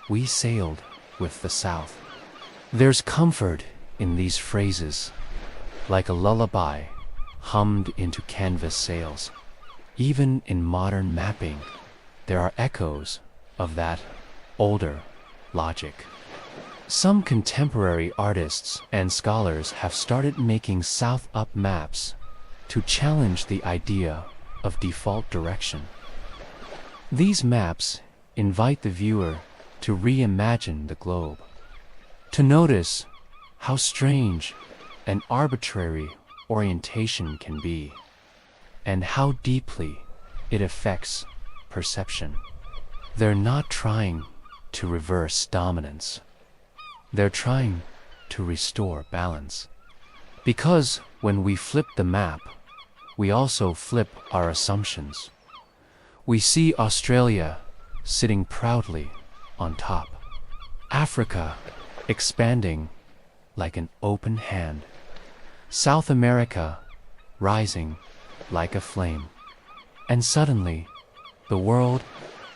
we sailed with the south. There's comfort in these phrases, like a lullaby hummed into canvas sails. Even in modern mapping, there are echoes of that older logic. Some contemporary artists and scholars have started making south-up maps to challenge the idea of default direction. These maps invite the viewer to reimagine the globe, to notice how strange and arbitrary orientation can be, and how deeply it affects perception. They're not trying to reverse dominance. They're trying to restore balance. Because when we flip the map, we also flip our assumptions. We see Australia sitting proudly on top, Africa expanding like an open hand, South America rising like a flame. And suddenly, the world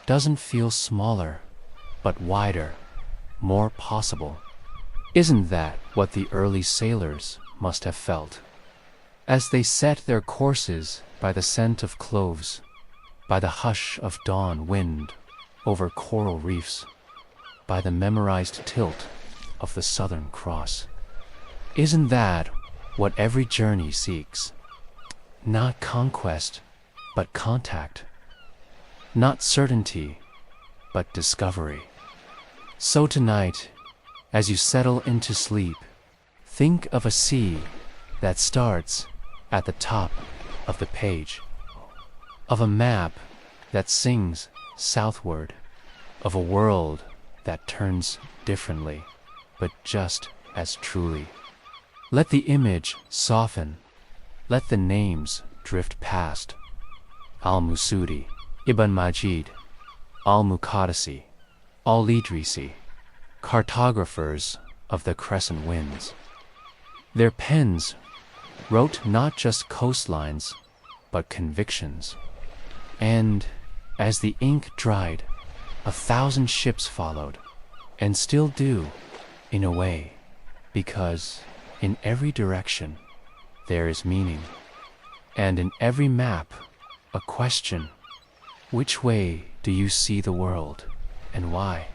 doesn't feel smaller, but wider, more possible. Isn't that what the early sailors must have felt, as they set their courses by the scent of cloves, by the hush of dawn wind over coral reefs, by the memorized tilt of the Southern Cross? Isn't that what every journey seeks? Not conquest, but contact. Not certainty, but discovery. So tonight, as you settle into sleep, think of a sea that starts at the top of the page, of a map that sings southward, of a world that turns differently, but just as truly. Let the image soften, let the names drift past. Al-Musudi, Ibn Majid, Al-Muqaddasi, Al-Idrisi, cartographers of the crescent winds. Their pens wrote not just coastlines, but convictions. And as the ink dried, 1,000 ships followed, and still do, in a way, because in every direction there is meaning, and in every map a question. Which way do you see the world, and why?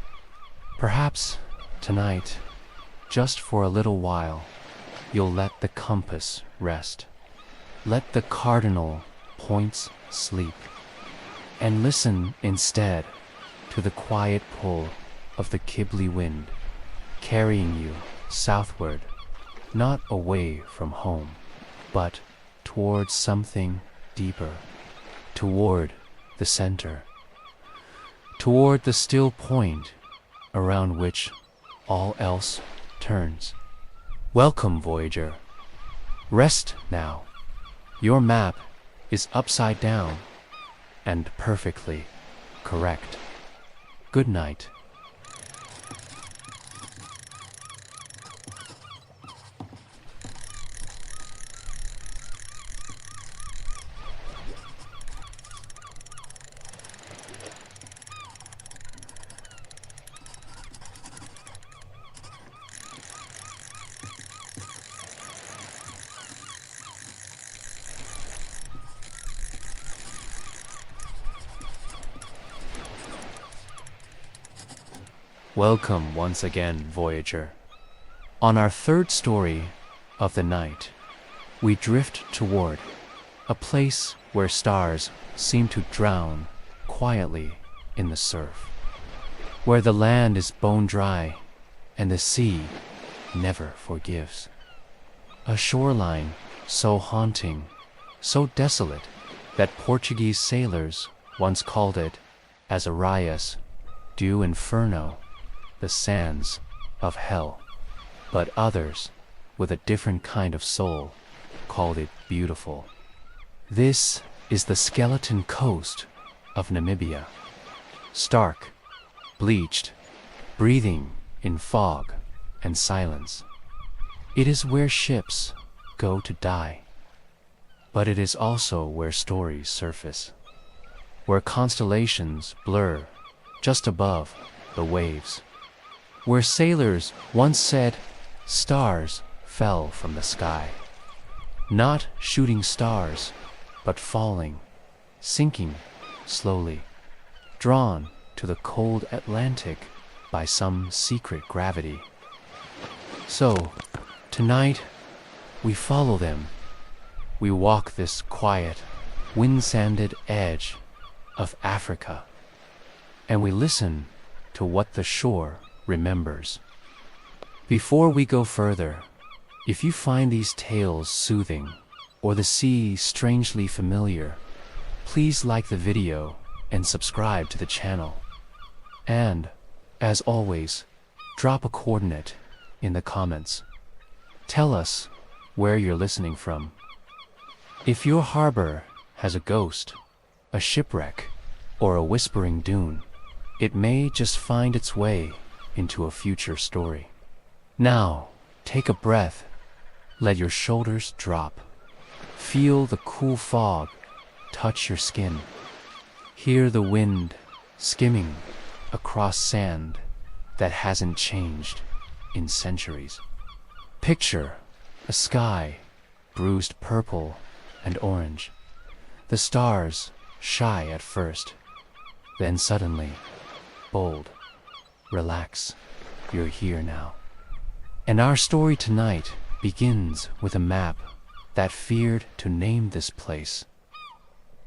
Perhaps tonight, just for a little while, you'll let the compass rest. Let the cardinal points sleep, and listen instead to the quiet pull of the Qibli wind, carrying you southward, not away from home, but towards something deeper, toward the center, toward the still point around which all else turns. Welcome, voyager. Rest now. Your map is upside down and perfectly correct. Good night. Welcome once again, voyager. On our third story of the night, we drift toward a place where stars seem to drown quietly in the surf, where the land is bone dry and the sea never forgives. A shoreline so haunting, so desolate, that Portuguese sailors once called it as Araias do Inferno, the sands of hell, but others, with a different kind of soul, called it beautiful. This is the skeleton coast of Namibia, stark, bleached, breathing in fog and silence. It is where ships go to die, but it is also where stories surface, where constellations blur just above the waves, where sailors once said stars fell from the sky. Not shooting stars, but falling, sinking slowly, drawn to the cold Atlantic by some secret gravity. So, tonight, we follow them. We walk this quiet, wind-sanded edge of Africa, and we listen to what the shore remembers. Before we go further, if you find these tales soothing or the sea strangely familiar, please like the video and subscribe to the channel. And, as always, drop a coordinate in the comments. Tell us where you're listening from. If your harbor has a ghost, a shipwreck, or a whispering dune, it may just find its way into a future story. Now, take a breath, let your shoulders drop. Feel the cool fog touch your skin. Hear the wind skimming across sand that hasn't changed in centuries. Picture a sky bruised purple and orange. The stars shy at first, then suddenly bold. Relax, you're here now. And our story tonight begins with a map that feared to name this place.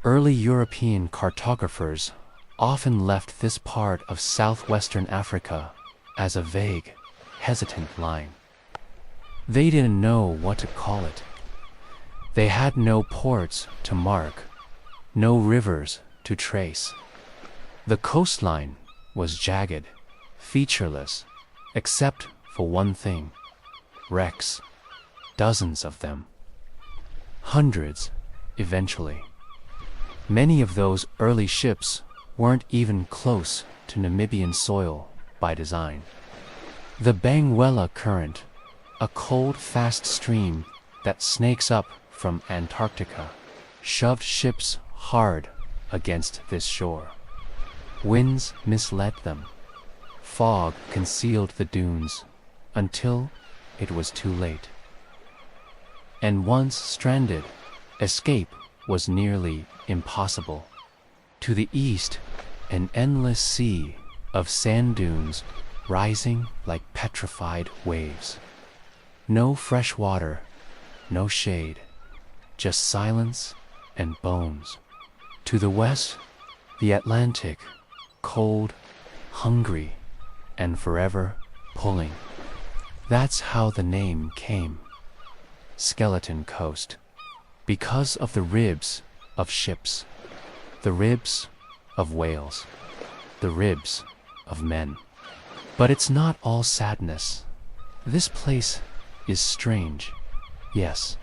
Early European cartographers often left this part of southwestern Africa as a vague, hesitant line. They didn't know what to call it. They had no ports to mark, no rivers to trace. The coastline was jagged, featureless, except for one thing: wrecks. Dozens of them. Hundreds, eventually. Many of those early ships weren't even close to Namibian soil by design. The Benguela Current, a cold, fast stream that snakes up from Antarctica, shoved ships hard against this shore. Winds misled them. Fog concealed the dunes until it was too late. And once stranded, escape was nearly impossible. To the east, an endless sea of sand dunes rising like petrified waves. No fresh water, no shade, just silence and bones. To the west, the Atlantic, cold, hungry, and forever pulling. That's how the name came. Skeleton Coast. Because of the ribs of ships, the ribs of whales, the ribs of men. But it's not all sadness. This place is strange, yes,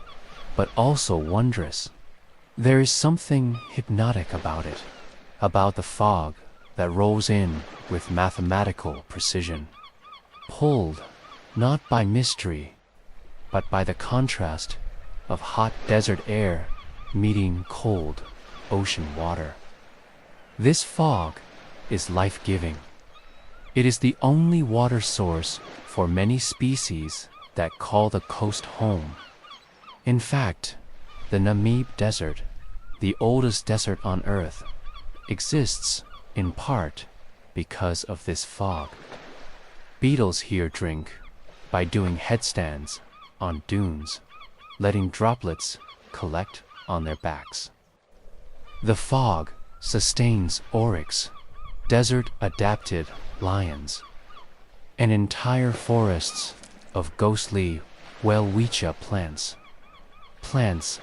but also wondrous. There is something hypnotic about it, about the fog that rolls in with mathematical precision, pulled not by mystery, but by the contrast of hot desert air meeting cold ocean water. This fog is life-giving. It is the only water source for many species that call the coast home. In fact, the Namib Desert, the oldest desert on Earth, exists in part because of this fog. Beetles here drink by doing headstands on dunes, letting droplets collect on their backs. The fog sustains oryx, desert-adapted lions, and entire forests of ghostly welwitschia plants, plants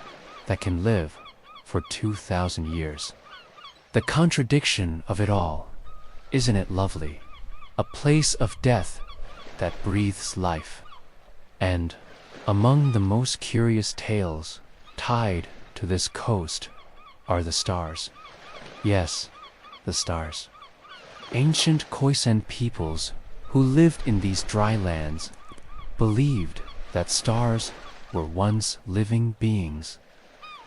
that can live for 2,000 years. The contradiction of it all, isn't it lovely? A place of death that breathes life. And among the most curious tales tied to this coast are the stars. Yes, the stars. Ancient Khoisan peoples who lived in these dry lands believed that stars were once living beings.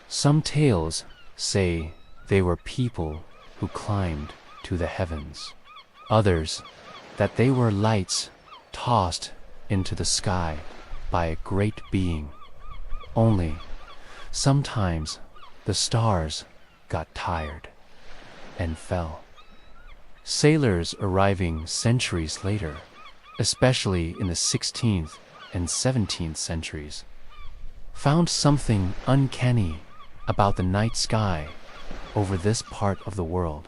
Some tales say they were people who climbed to the heavens. Others, that they were lights tossed into the sky by a great being. Only, sometimes the stars got tired and fell. Sailors arriving centuries later, especially in the 16th and 17th centuries, found something uncanny about the night sky over this part of the world.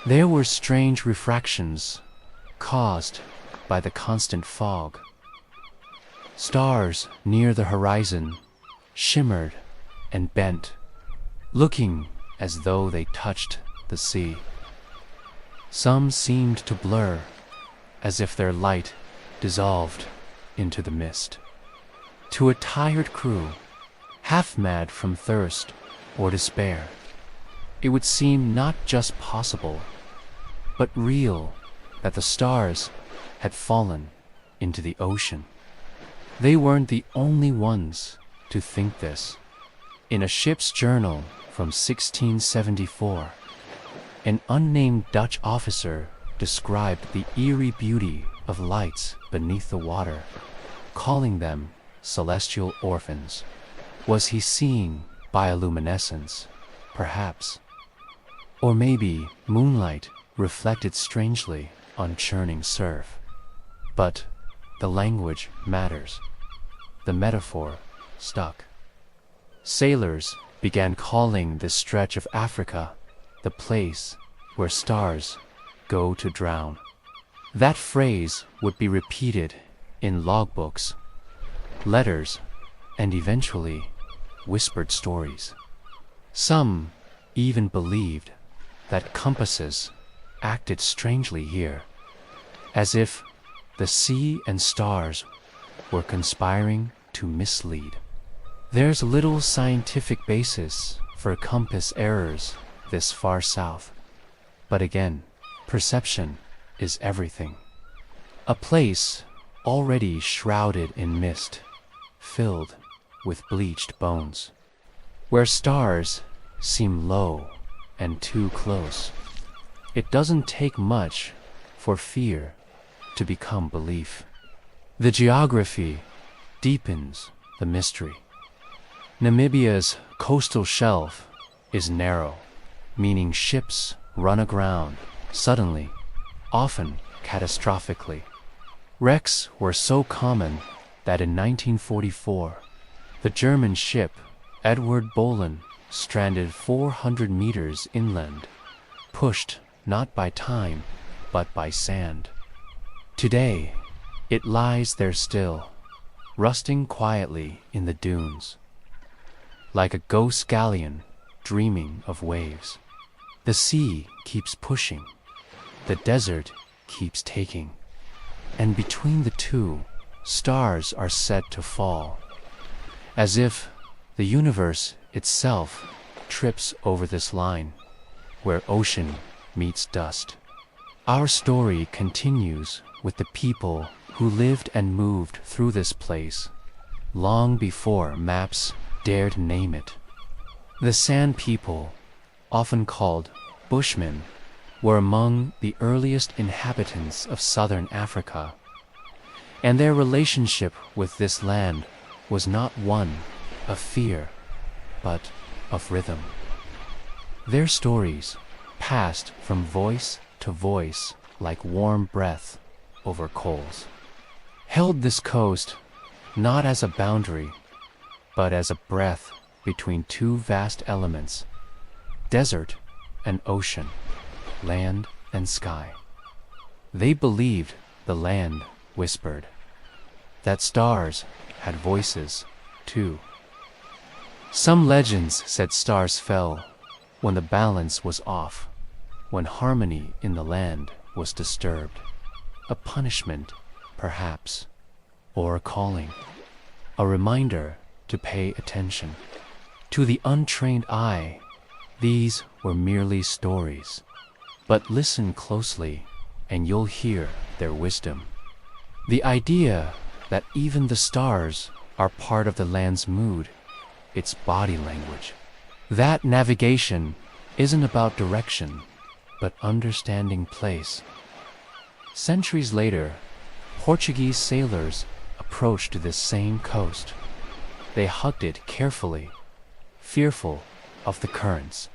There were strange refractions caused by the constant fog. Stars near the horizon shimmered and bent, looking as though they touched the sea. Some seemed to blur, as if their light dissolved into the mist. To a tired crew, half mad from thirst or despair, it would seem not just possible, but real, that the stars had fallen into the ocean. They weren't the only ones to think this. In a ship's journal from 1674, an unnamed Dutch officer described the eerie beauty of lights beneath the water, calling them celestial orphans. Was he seeing bioluminescence, perhaps? Or maybe moonlight reflected strangely on churning surf. But the language matters. The metaphor stuck. Sailors began calling this stretch of Africa the place where stars go to drown. That phrase would be repeated in logbooks, letters, and eventually whispered stories. Some even believed that compasses acted strangely here, as if the sea and stars were conspiring to mislead. There's little scientific basis for compass errors this far south. But again, perception is everything. A place already shrouded in mist, filled with bleached bones, where stars seem low and too close. It doesn't take much for fear to become belief. The geography deepens the mystery. Namibia's coastal shelf is narrow, meaning ships run aground suddenly, often catastrophically. Wrecks were so common that in 1944, the German ship Edward Bolen stranded 400 meters inland, pushed not by time, but by sand. Today, it lies there still, rusting quietly in the dunes, like a ghost galleon dreaming of waves. The sea keeps pushing, the desert keeps taking, and between the two, stars are set to fall, as if the universe itself trips over this line, where ocean meets dust. Our story continues with the people who lived and moved through this place, long before maps dared name it. The Sand People, often called Bushmen, were among the earliest inhabitants of southern Africa, and their relationship with this land was not one of fear, but of rhythm. Their stories passed from voice to voice like warm breath over coals, held this coast not as a boundary, but as a breath between two vast elements, desert and ocean, land and sky. They believed the land whispered, that stars had voices too. Some legends said stars fell when the balance was off, when harmony in the land was disturbed. A punishment, perhaps, or a calling, a reminder to pay attention. To the untrained eye, these were merely stories, but listen closely and you'll hear their wisdom. The idea that even the stars are part of the land's mood, its body language. That navigation isn't about direction, but understanding place. Centuries later, Portuguese sailors approached this same coast. They hugged it carefully, fearful of the currents.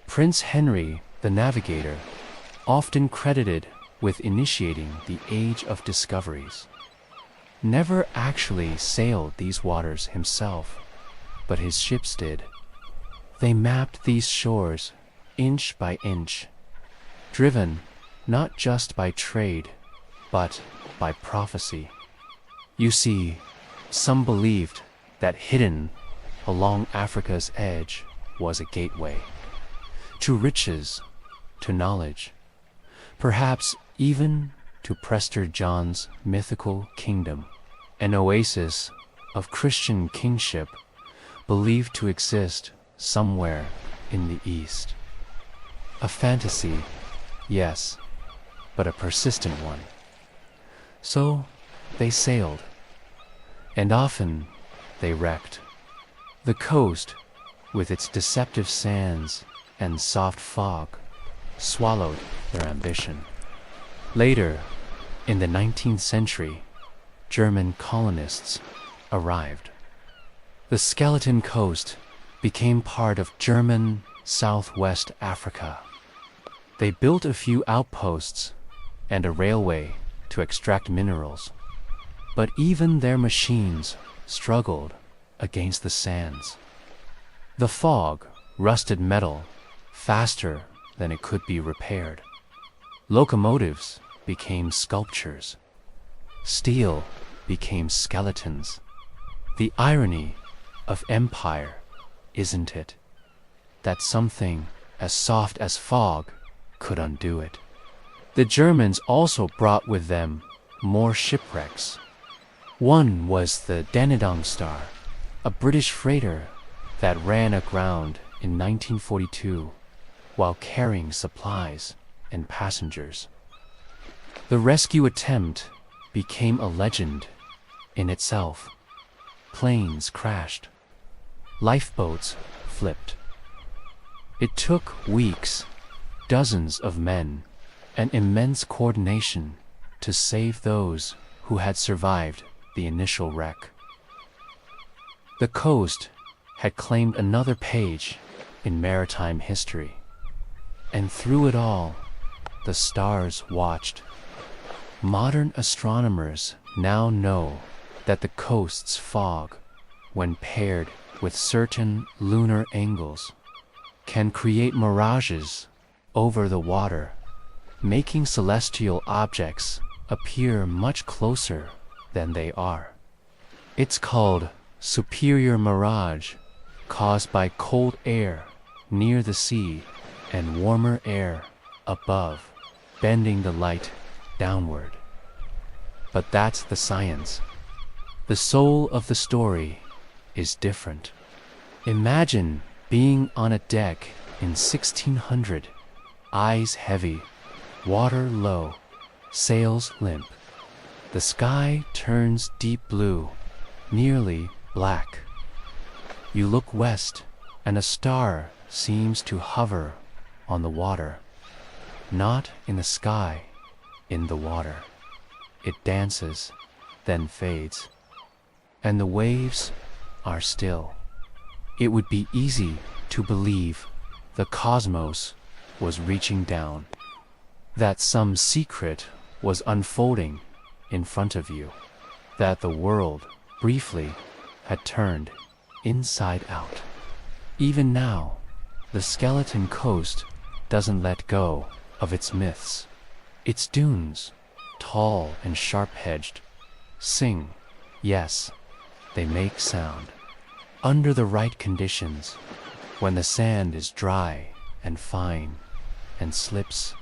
Prince Henry, the navigator, often credited with initiating the Age of Discoveries, never actually sailed these waters himself, but his ships did. They mapped these shores inch by inch, driven not just by trade, but by prophecy. You see, some believed that hidden along Africa's edge was a gateway to riches, to knowledge, perhaps even to Prester John's mythical kingdom, an oasis of Christian kingship believed to exist somewhere in the East. A fantasy, yes, but a persistent one. So they sailed, and often they wrecked. The coast, with its deceptive sands and soft fog, swallowed their ambition. Later, in the 19th century, German colonists arrived. The skeleton coast became part of German Southwest Africa. They built a few outposts and a railway to extract minerals, but even their machines struggled against the sands. The fog rusted metal faster than it could be repaired. Locomotives became sculptures. Steel became skeletons. The irony of empire, isn't it? That something as soft as fog could undo it. The Germans also brought with them more shipwrecks. One was the Dandenong Star, a British freighter that ran aground in 1942 while carrying supplies and passengers. The rescue attempt became a legend in itself. Planes crashed. Lifeboats flipped. It took weeks, dozens of men, and immense coordination to save those who had survived the initial wreck. The coast had claimed another page in maritime history, and through it all, the stars watched. Modern astronomers now know that the coast's fog, when paired with certain lunar angles, can create mirages over the water, making celestial objects appear much closer than they are. It's called superior mirage, caused by cold air near the sea and warmer air above, bending the light downward. But that's the science. The soul of the story is different. Imagine being on a deck in 1600, eyes heavy, water low, sails limp. The sky turns deep blue, nearly black. You look west, and a star seems to hover on the water. Not in the sky, in the water. It dances, then fades, and the waves are still. It would be easy to believe the cosmos was reaching down, that some secret was unfolding in front of you, that the world briefly had turned inside out. Even now, the skeleton coast doesn't let go of its myths. Its dunes, tall and sharp-hedged, sing. Yes, they make sound. Under the right conditions, when the sand is dry and fine and slips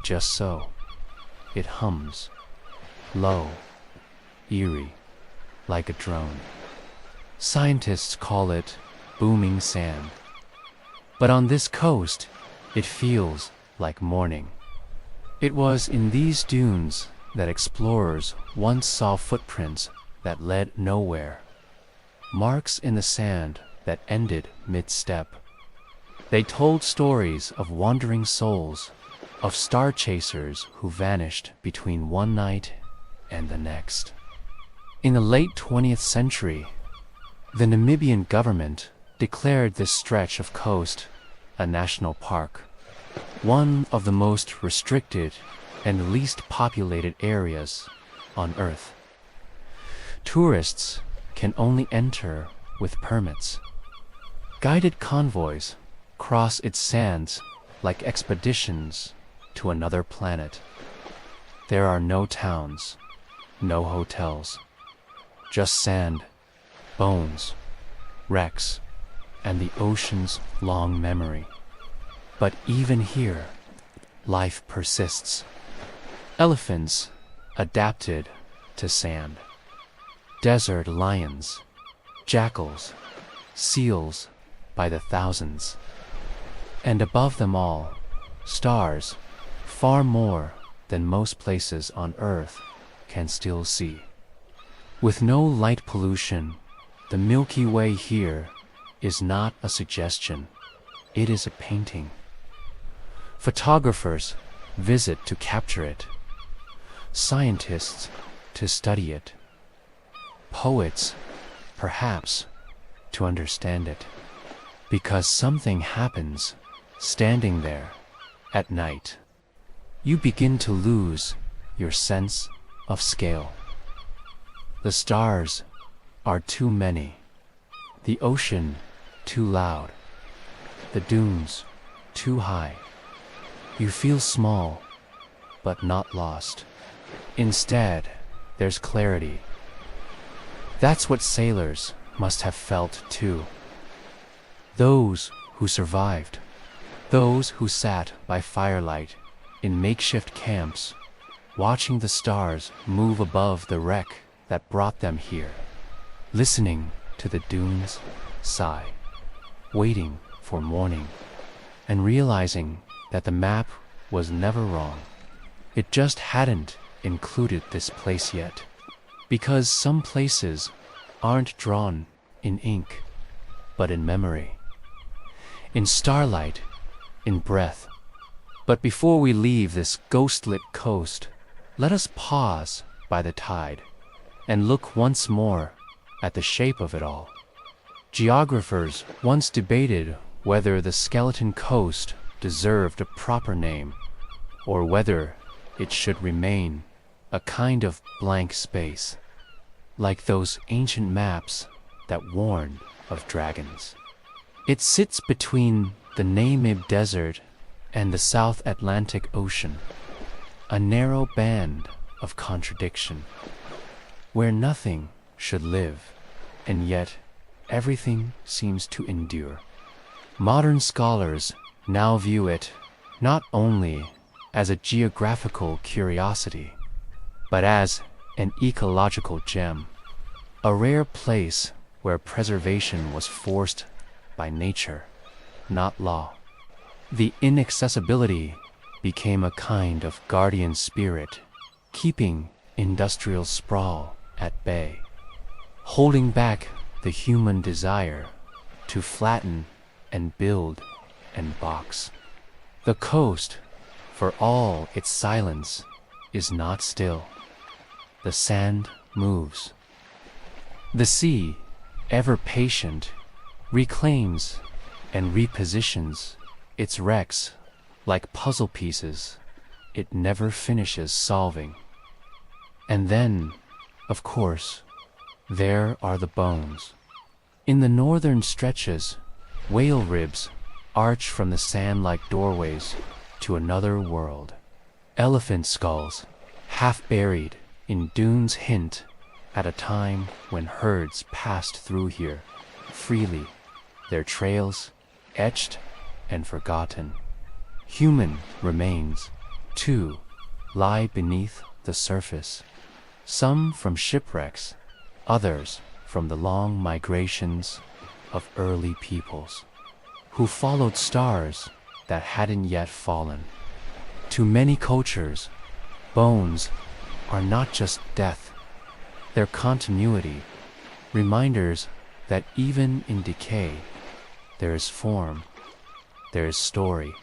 just so, it hums, low, eerie, like a drone. Scientists call it booming sand. But on this coast, it feels like morning. It was in these dunes that explorers once saw footprints that led nowhere, marks in the sand that ended mid-step. They told stories of wandering souls, of star chasers who vanished between one night and the next. In the late 20th century, the Namibian government declared this stretch of coast a national park, one of the most restricted and least populated areas on Earth. Tourists can only enter with permits. Guided convoys cross its sands like expeditions to another planet. There are no towns, no hotels, just sand, bones, wrecks, and the ocean's long memory. But even here, life persists. Elephants adapted to sand. Desert lions, jackals, seals by the thousands. And above them all, stars, far more than most places on Earth can still see. With no light pollution, the Milky Way here is not a suggestion, it is a painting. Photographers visit to capture it, scientists to study it, poets, perhaps, to understand it, because something happens standing there at night. You begin to lose your sense of scale. The stars are too many, the ocean too loud, the dunes too high. You feel small, but not lost. Instead, there's clarity. That's what sailors must have felt too. Those who survived, those who sat by firelight in makeshift camps, watching the stars move above the wreck that brought them here, listening to the dunes sigh, waiting for morning, and realizing that the map was never wrong. It just hadn't included this place yet, because some places aren't drawn in ink, but in memory, in starlight, in breath. But before we leave this ghost-lit coast, let us pause by the tide and look once more at the shape of it all. Geographers once debated whether the Skeleton Coast deserved a proper name, or whether it should remain a kind of blank space, like those ancient maps that warn of dragons. It sits between the Namib Desert and the South Atlantic Ocean, a narrow band of contradiction, where nothing should live, and yet everything seems to endure. Modern scholars now view it not only as a geographical curiosity, but as an ecological gem, a rare place where preservation was forced by nature, not law. The inaccessibility became a kind of guardian spirit, keeping industrial sprawl at bay, holding back the human desire to flatten and build and box. The coast, for all its silence, is not still. The sand moves. The sea, ever patient, reclaims and repositions its wrecks like puzzle pieces it never finishes solving. And then, of course, there are the bones. In the northern stretches, whale ribs arch from the sand like doorways to another world. Elephant skulls, half buried in dunes, hint at a time when herds passed through here freely, their trails etched and forgotten. Human remains, too, lie beneath the surface, some from shipwrecks, others from the long migrations of early peoples, who followed stars that hadn't yet fallen. To many cultures, bones are not just death, they're continuity, reminders that even in decay, there is form, there is story.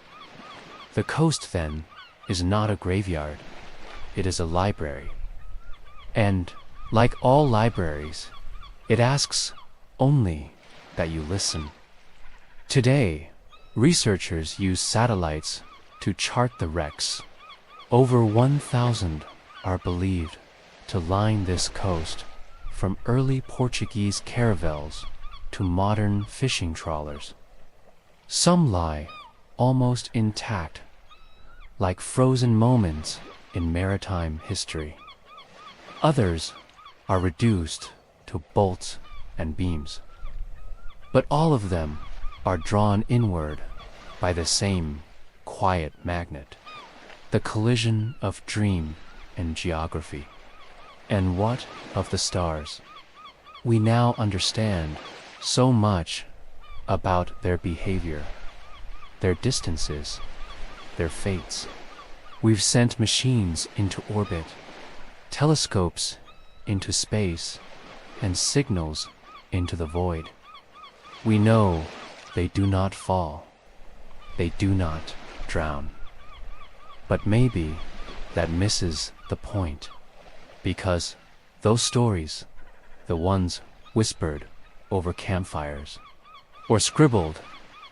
The coast, then, is not a graveyard, it is a library. And, like all libraries, it asks only that you listen. Today, researchers use satellites to chart the wrecks. Over 1,000 are believed to line this coast, from early Portuguese caravels to modern fishing trawlers. Some lie almost intact, like frozen moments in maritime history. Others are reduced to bolts and beams. But all of them are drawn inward by the same quiet magnet, the collision of dream and geography. And what of the stars? We now understand so much about their behavior, their distances, their fates. We've sent machines into orbit, telescopes into space, and signals into the void. We know they do not fall, they do not drown. But maybe that misses the point, because those stories, the ones whispered over campfires, or scribbled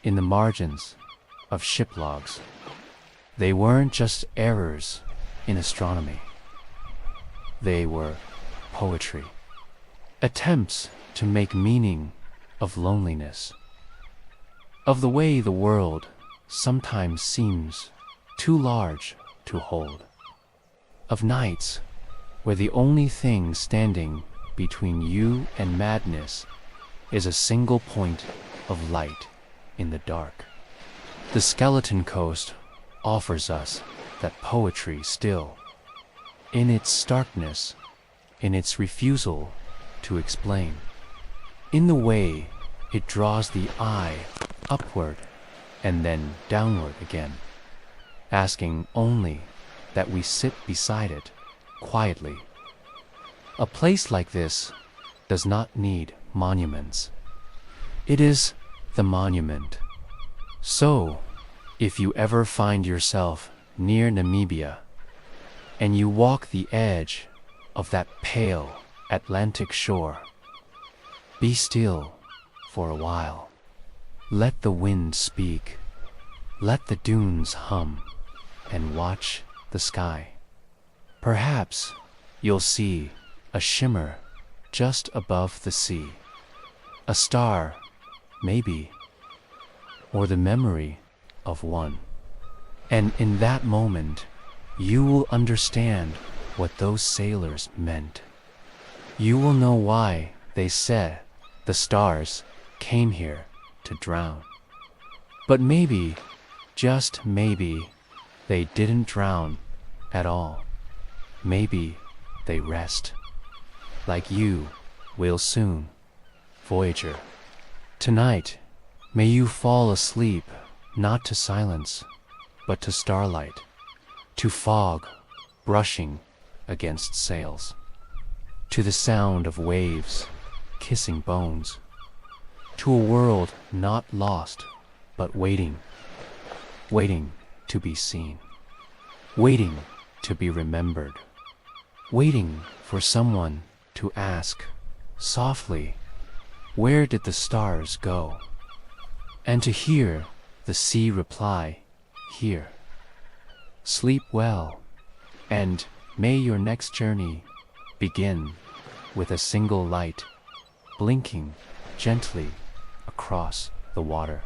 in the margins of ship logs, they weren't just errors in astronomy. They were poetry, attempts to make meaning of loneliness, of the way the world sometimes seems too large to hold, of nights where the only thing standing between you and madness is a single point of light in the dark. The Skeleton Coast offers us that poetry still, in its starkness, in its refusal to explain, in the way it draws the eye upward and then downward again, asking only that we sit beside it quietly. A place like this does not need monuments. It is the monument. So, if you ever find yourself near Namibia and you walk the edge of that pale Atlantic shore, be still for a while. Let the wind speak. Let the dunes hum and watch the sky. Perhaps you'll see a shimmer just above the sea. A star, maybe, or the memory of one. And in that moment, you will understand what those sailors meant. You will know why they said the stars came here to drown. But maybe, just maybe, they didn't drown at all. Maybe they rest, like you will soon, Voyager. Tonight, may you fall asleep not to silence, but to starlight, to fog brushing against sails, to the sound of waves kissing bones, to a world not lost, but waiting, waiting to be seen, waiting to be remembered, waiting for someone to ask softly, where did the stars go? And to hear the sea reply, here. Sleep well, and may your next journey begin with a single light blinking gently across the water.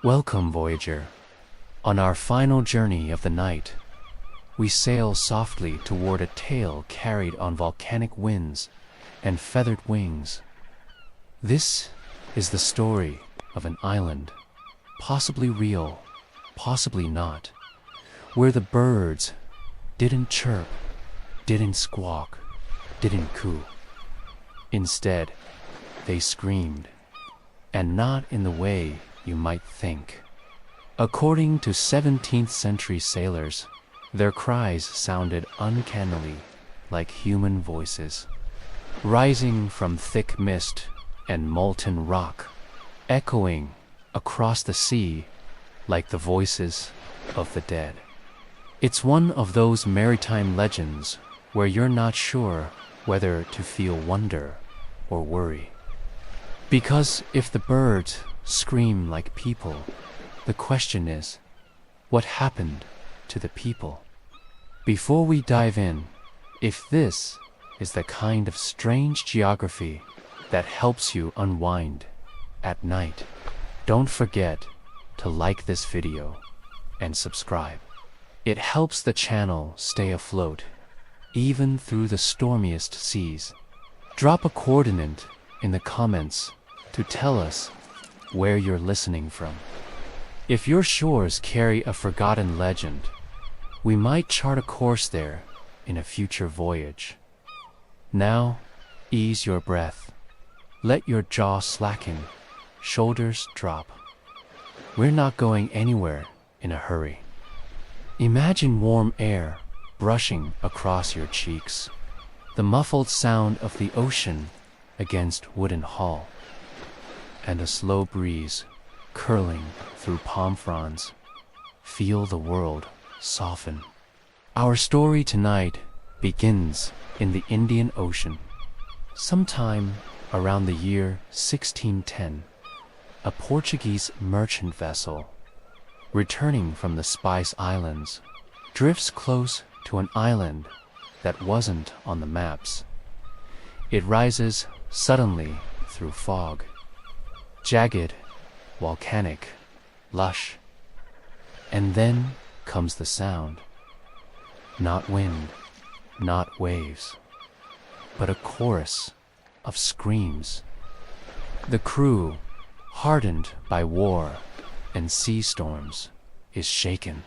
Welcome, Voyager. On our final journey of the night, we sail softly toward a tale carried on volcanic winds and feathered wings. This is the story of an island, possibly real, possibly not, where the birds didn't chirp, didn't squawk, didn't coo. Instead, they screamed, and not in the way you might think. According to 17th century sailors, their cries sounded uncannily like human voices, rising from thick mist and molten rock, echoing across the sea like the voices of the dead. It's one of those maritime legends where you're not sure whether to feel wonder or worry. Because if the birds scream like people, the question is, what happened to the people? Before we dive in, if this is the kind of strange geography that helps you unwind at night, don't forget to like this video and subscribe. It helps the channel stay afloat, even through the stormiest seas. Drop a coordinate in the comments to tell us where you're listening from. If your shores carry a forgotten legend, we might chart a course there in a future voyage. Now, ease your breath. Let your jaw slacken, shoulders drop. We're not going anywhere in a hurry. Imagine warm air brushing across your cheeks, the muffled sound of the ocean against wooden hull, and a slow breeze curling through palm fronds. Feel the world soften. Our story tonight begins in the Indian Ocean. Sometime around the year 1610, a Portuguese merchant vessel, returning from the Spice Islands, drifts close to an island that wasn't on the maps. It rises suddenly through fog, jagged, volcanic, lush. And then comes the sound. Not wind, not waves, but a chorus of screams. The crew, hardened by war and sea storms, is shaken.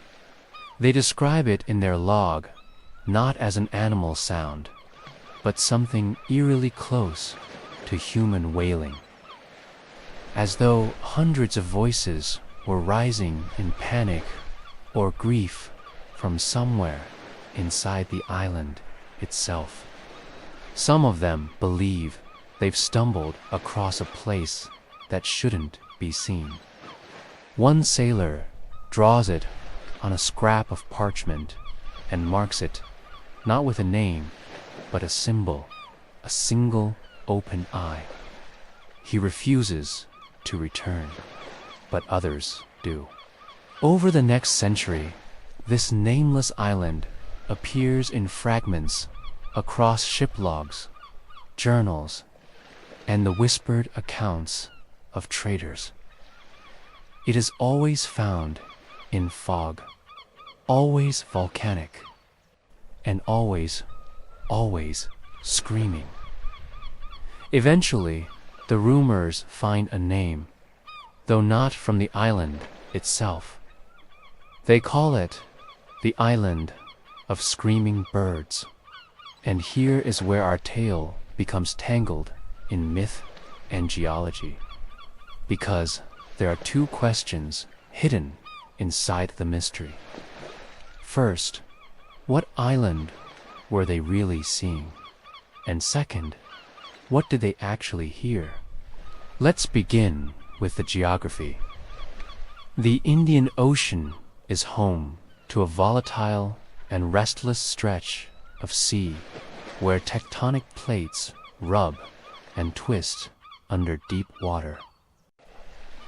They describe it in their log not as an animal sound, but something eerily close to human wailing, as though hundreds of voices were rising in panic or grief from somewhere inside the island itself. Some of them believe they've stumbled across a place that shouldn't be seen. One sailor draws it on a scrap of parchment and marks it, not with a name, but a symbol, a single open eye. He refuses to return, but others do. Over the next century, this nameless island appears in fragments across ship logs, journals, and the whispered accounts of traders. It is always found in fog, always volcanic, and always screaming. Eventually, the rumors find a name, though not from the island itself. They call it the Island of Screaming Birds. And here is where our tale becomes tangled in myth and geology, because there are two questions hidden inside the mystery. First, what island were they really seeing? And second, what did they actually hear? Let's begin with the geography. The Indian Ocean is home to a volatile and restless stretch of sea where tectonic plates rub and twist under deep water.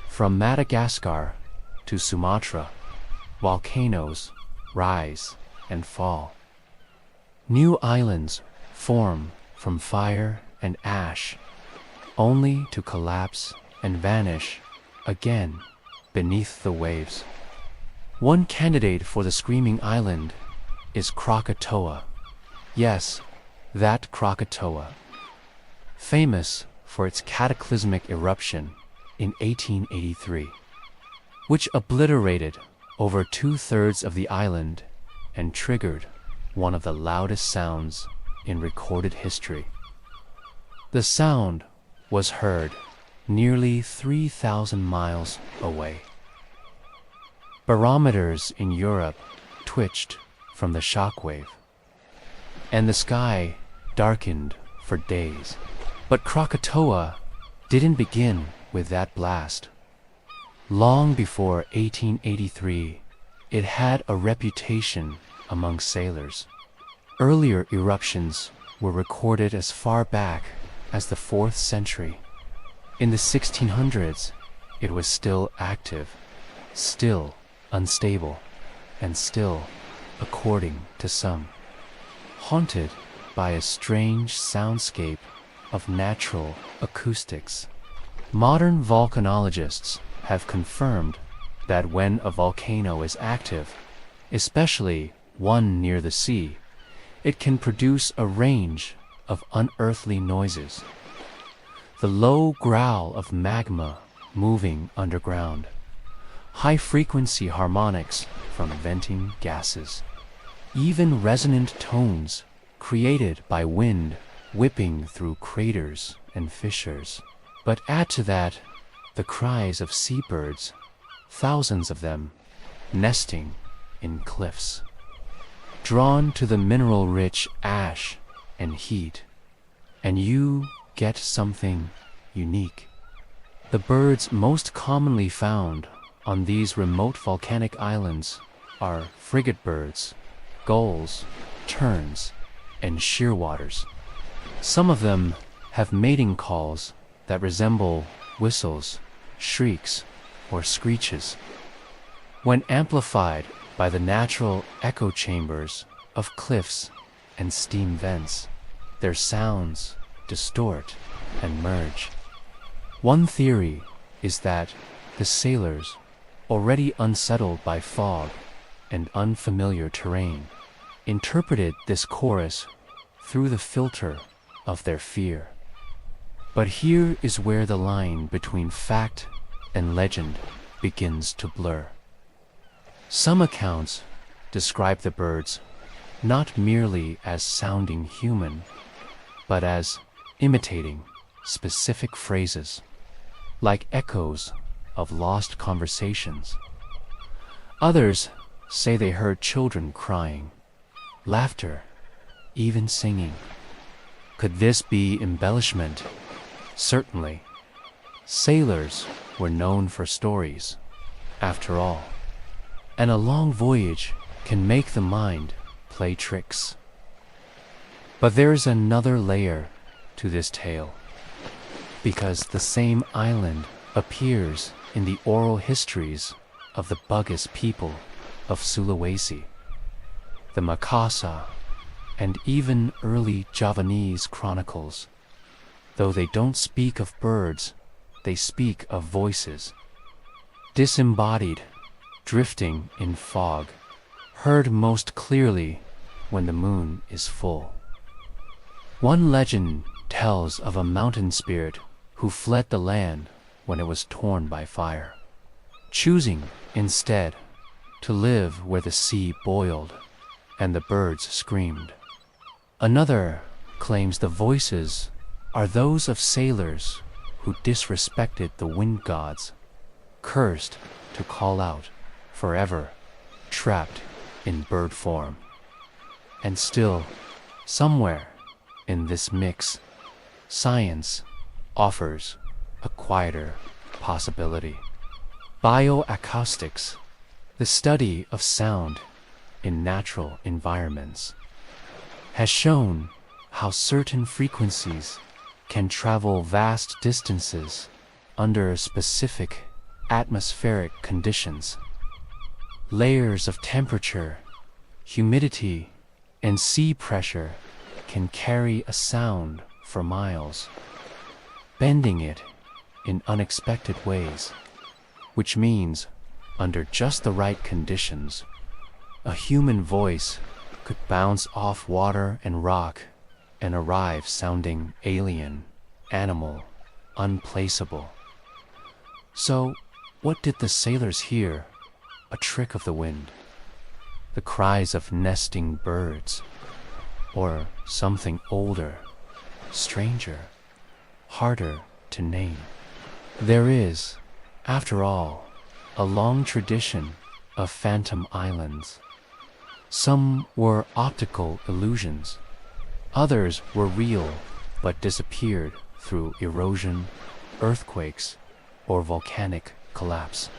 From Madagascar to Sumatra, volcanoes rise and fall. New islands form from fire and ash, only to collapse and vanish again beneath the waves. One candidate for the Screaming Island is Krakatoa. Yes, that Krakatoa, famous for its cataclysmic eruption in 1883, which obliterated over 2/3 of the island and triggered one of the loudest sounds in recorded history. The sound was heard nearly 3,000 miles away. Barometers in Europe twitched from the shockwave, and the sky darkened for days. But Krakatoa didn't begin with that blast. Long before 1883, it had a reputation among sailors. Earlier eruptions were recorded as far back as the 4th century. In the 1600s, it was still active, still unstable, and still, according to some, haunted by a strange soundscape of natural acoustics. Modern volcanologists have confirmed that when a volcano is active, especially one near the sea, it can produce a range of unearthly noises. The low growl of magma moving underground, high-frequency harmonics from venting gases, even resonant tones created by wind whipping through craters and fissures. But add to that the cries of seabirds, thousands of them, nesting in cliffs, drawn to the mineral-rich ash and heat, and you get something unique. The birds most commonly found on these remote volcanic islands are frigate birds, gulls, terns, and shearwaters. Some of them have mating calls that resemble whistles, shrieks, or screeches. When amplified by the natural echo chambers of cliffs and steam vents. Their sounds distort and merge. One theory is that the sailors, already unsettled by fog and unfamiliar terrain, interpreted this chorus through the filter of their fear. But here is where the line between fact and legend begins to blur. Some accounts describe the birds not merely as sounding human, but as imitating specific phrases, like echoes of lost conversations. Others say they heard children crying, laughter, even singing. Could this be embellishment? Certainly. Sailors were known for stories, after all, and a long voyage can make the mind play tricks. But there is another layer to this tale, because the same island appears in the oral histories of the Bugis people of Sulawesi, the Makassar, and even early Javanese chronicles. Though they don't speak of birds, they speak of voices, disembodied, drifting in fog, heard most clearly when the moon is full. One legend tells of a mountain spirit who fled the land when it was torn by fire, choosing instead to live where the sea boiled and the birds screamed. Another claims the voices are those of sailors who disrespected the wind gods, cursed to call out, forever trapped in bird form. And still, somewhere in this mix, science offers a quieter possibility. Bioacoustics, the study of sound in natural environments, has shown how certain frequencies can travel vast distances under specific atmospheric conditions. Layers of temperature, humidity, and sea pressure can carry a sound for miles, bending it in unexpected ways, which means, under just the right conditions, a human voice could bounce off water and rock and arrive sounding alien, animal, unplaceable. So, what did the sailors hear? A trick of the wind, the cries of nesting birds, or something older, stranger, harder to name? There is, after all, a long tradition of phantom islands. Some were optical illusions. Others were real, but disappeared through erosion, earthquakes, or volcanic collapse.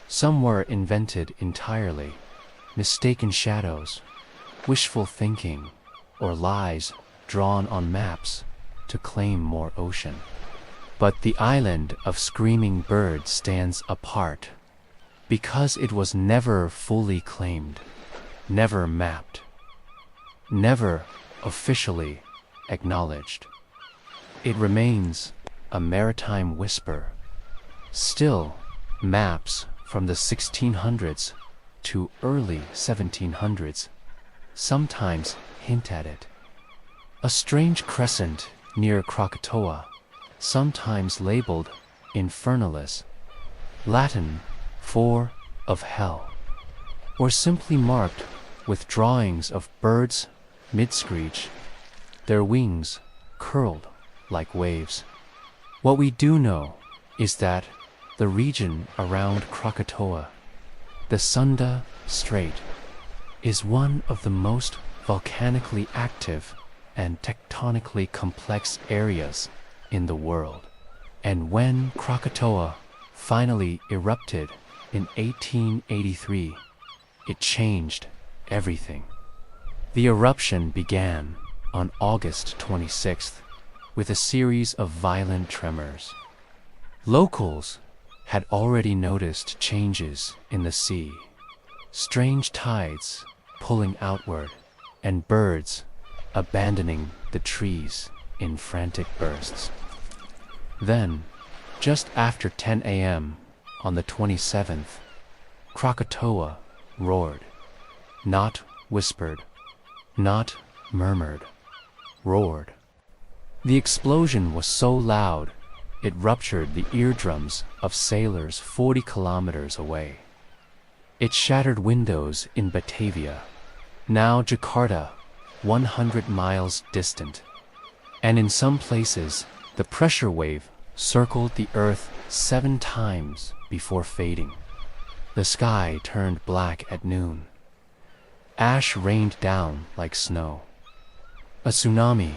Some were invented entirely, mistaken shadows, wishful thinking, or lies drawn on maps to claim more ocean. But the island of screaming birds stands apart because it was never fully claimed, never mapped, never officially acknowledged. It remains a maritime whisper. Still, maps from the 1600s to early 1700s sometimes hint at it. A strange crescent near Krakatoa, sometimes labeled Infernalis, Latin for of hell, or simply marked with drawings of birds mid-screech, their wings curled like waves. What we do know is that the region around Krakatoa, the Sunda Strait, is one of the most volcanically active and tectonically complex areas in the world. And when Krakatoa finally erupted in 1883, it changed everything. The eruption began on August 26th with a series of violent tremors. Locals had already noticed changes in the sea, strange tides pulling outward, and birds abandoning the trees in frantic bursts. Then, just after 10 a.m. on the 27th, Krakatoa roared. Not whispered, not murmured, roared. The explosion was so loud, it ruptured the eardrums of sailors 40 kilometers away. It shattered windows in Batavia, now Jakarta, 100 miles distant. And in some places, the pressure wave circled the earth 7 times before fading. The sky turned black at noon. Ash rained down like snow. A tsunami,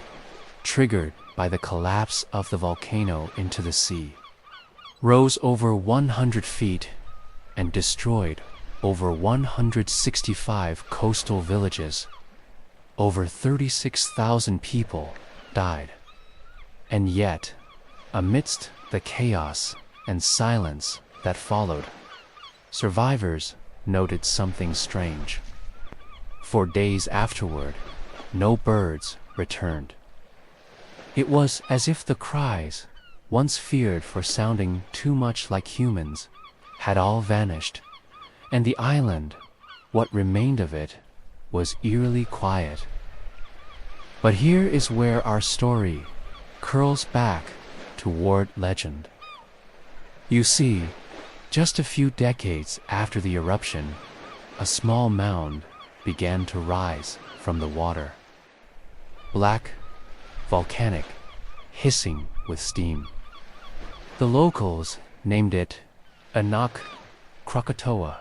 triggered by the collapse of the volcano into the sea, rose over 100 feet and destroyed over 165 coastal villages. Over 36,000 people died. And yet, amidst the chaos and silence that followed, survivors noted something strange. For days afterward, no birds returned. It was as if the cries, once feared for sounding too much like humans, had all vanished, and the island, what remained of it, was eerily quiet. But here is where our story curls back toward legend. You see, just a few decades after the eruption, a small mound began to rise from the water. Black, volcanic, hissing with steam. The locals named it Anak Krakatoa,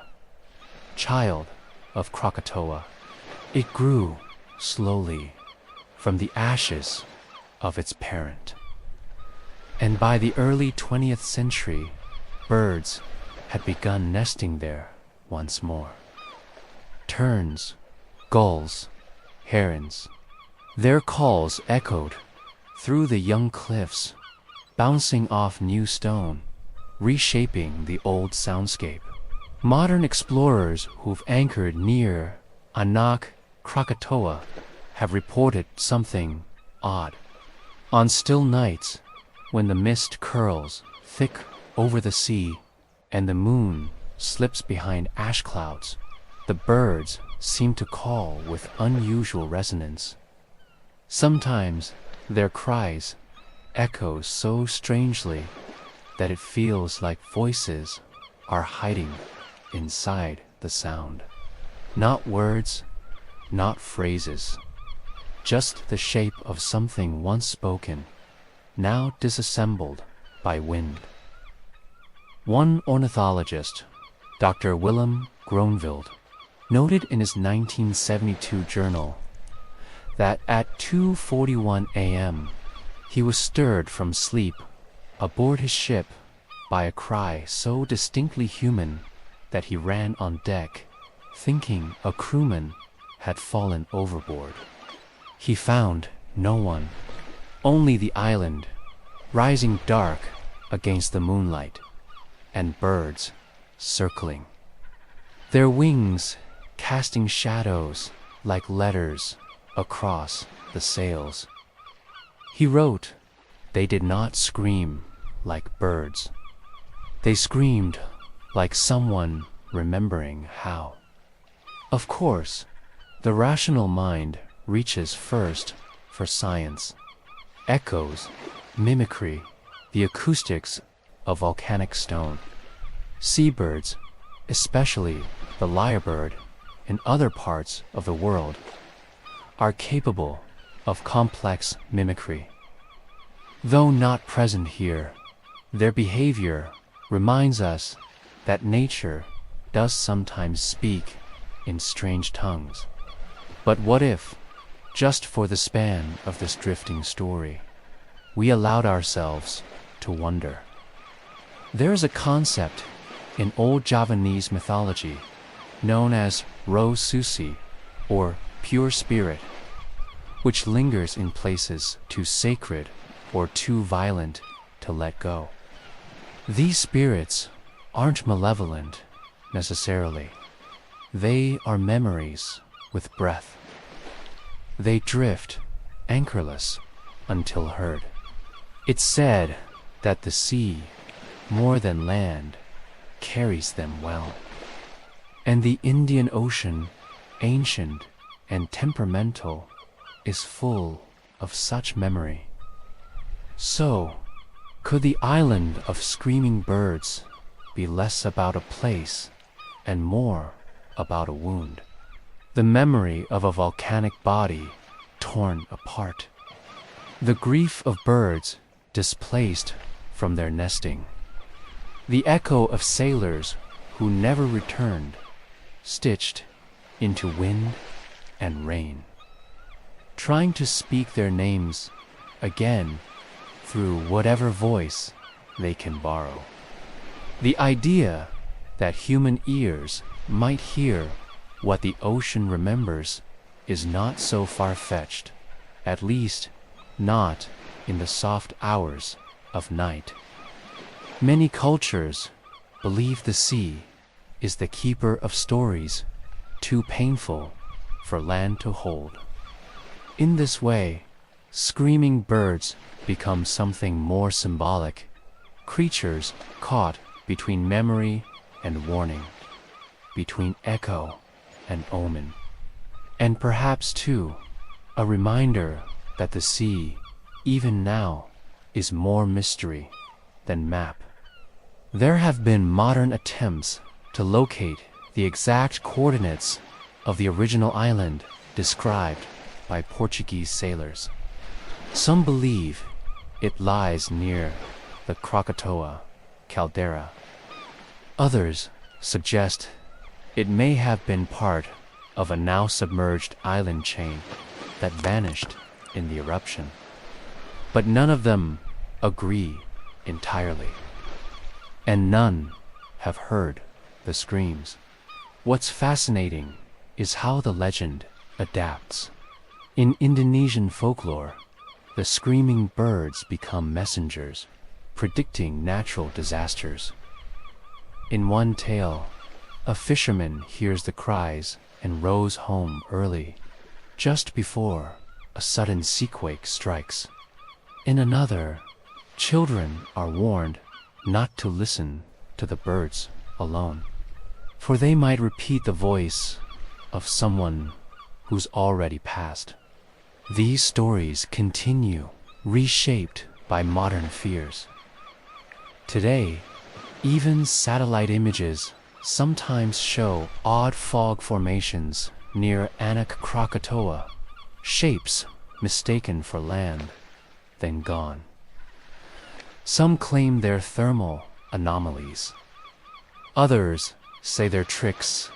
child of Krakatoa. It grew slowly from the ashes of its parent. And by the early 20th century, birds had begun nesting there once more. Terns, gulls, herons. Their calls echoed through the young cliffs, bouncing off new stone, reshaping the old soundscape. Modern explorers who've anchored near Anak Krakatoa have reported something odd. On still nights, when the mist curls thick over the sea and the moon slips behind ash clouds, the birds seem to call with unusual resonance. Sometimes their cries echo so strangely that it feels like voices are hiding inside the sound. Not words, not phrases, just the shape of something once spoken, now disassembled by wind. One ornithologist, Dr. Willem Groeneveld, noted in his 1972 journal that at 2:41 a.m. he was stirred from sleep aboard his ship by a cry so distinctly human that he ran on deck, thinking a crewman had fallen overboard. He found no one, only the island, rising dark against the moonlight, and birds circling, their wings casting shadows like letters across the sails. He wrote, they did not scream like birds. They screamed like someone remembering how. Of course, the rational mind reaches first for science. Echoes, mimicry, the acoustics of volcanic stone. Seabirds, especially the lyrebird in other parts of the world, are capable of complex mimicry. Though not present here, their behavior reminds us that nature does sometimes speak in strange tongues. But what if, just for the span of this drifting story, we allowed ourselves to wonder? There is a concept in old Javanese mythology known as Roh Suci, or pure spirit, which lingers in places too sacred or too violent to let go. These spirits aren't malevolent necessarily. They are memories with breath. They drift, anchorless, until heard. It's said that the sea, more than land, carries them well. And the Indian Ocean, ancient and temperamental, is full of such memory. So, could the island of screaming birds be less about a place and more about a wound? The memory of a volcanic body torn apart. The grief of birds displaced from their nesting. The echo of sailors who never returned, stitched into wind and rain, trying to speak their names again through whatever voice they can borrow. The idea that human ears might hear what the ocean remembers is not so far-fetched, at least not in the soft hours of night. Many cultures believe the sea is the keeper of stories too painful for land to hold. In this way, screaming birds become something more symbolic, creatures caught between memory and warning, between echo and omen. And perhaps, too, a reminder that the sea, even now, is more mystery than map. There have been modern attempts to locate the exact coordinates of the original island described by Portuguese sailors. Some believe it lies near the Krakatoa caldera. Others suggest it may have been part of a now submerged island chain that vanished in the eruption. But none of them agree entirely, and none have heard the screams. What's fascinating is how the legend adapts. In Indonesian folklore, the screaming birds become messengers, predicting natural disasters. In one tale, a fisherman hears the cries and rows home early, just before a sudden seaquake strikes. In another, children are warned not to listen to the birds alone, for they might repeat the voice of someone who's already passed. These stories continue, reshaped by modern fears. Today, even satellite images sometimes show odd fog formations near Anak Krakatoa, shapes mistaken for land, then gone. Some claim they're thermal anomalies. Others say they're tricks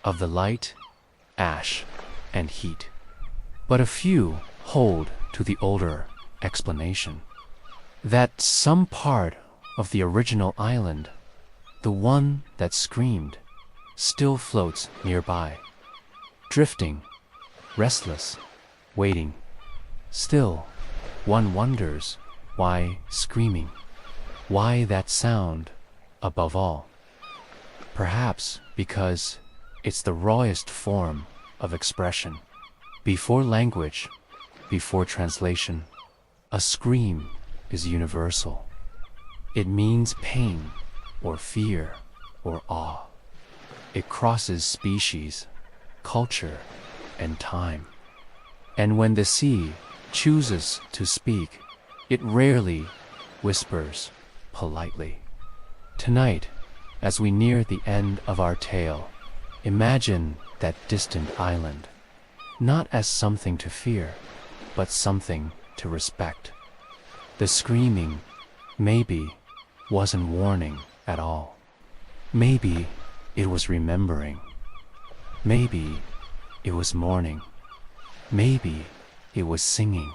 of the light, ash, and heat. But a few hold to the older explanation, that some part of the original island, the one that screamed, still floats nearby, drifting, restless, waiting. Still, one wonders why screaming, why that sound above all. Perhaps because it's the rawest form of expression. Before language, before translation, a scream is universal. It means pain, or fear, or awe. It crosses species, culture, and time. And when the sea chooses to speak, it rarely whispers politely. Tonight, as we near the end of our tale, imagine that distant island, not as something to fear, but something to respect. The screaming, maybe, wasn't warning at all. Maybe it was remembering. Maybe it was mourning. Maybe it was singing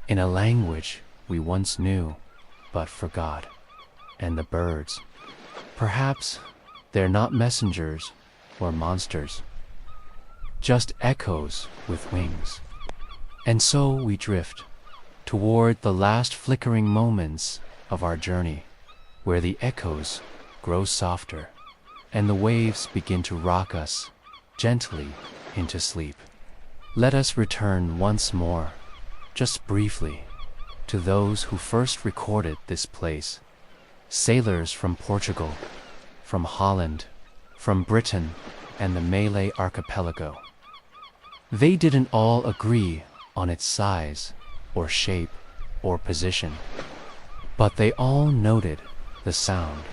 in a language we once knew but forgot. And the birds, perhaps they're not messengers or monsters, just echoes with wings. And so we drift toward the last flickering moments of our journey, where the echoes grow softer and the waves begin to rock us gently into sleep. Let us return once more, just briefly, to those who first recorded this place. Sailors from Portugal, from Holland, from Britain, and the Malay archipelago. They didn't all agree on its size, or shape, or position, but they all noted the sound.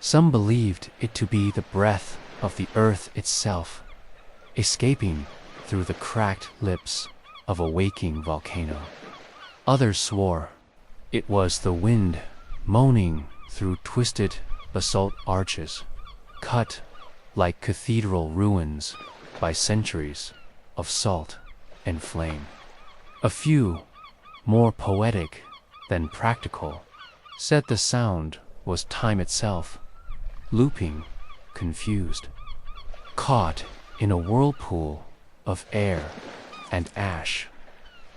Some believed it to be the breath of the earth itself, escaping through the cracked lips of a waking volcano. Others swore it was the wind moaning through twisted basalt arches, cut like cathedral ruins by centuries of salt and flame. A few, more poetic than practical, said the sound was time itself, looping, confused, caught in a whirlpool of air and ash,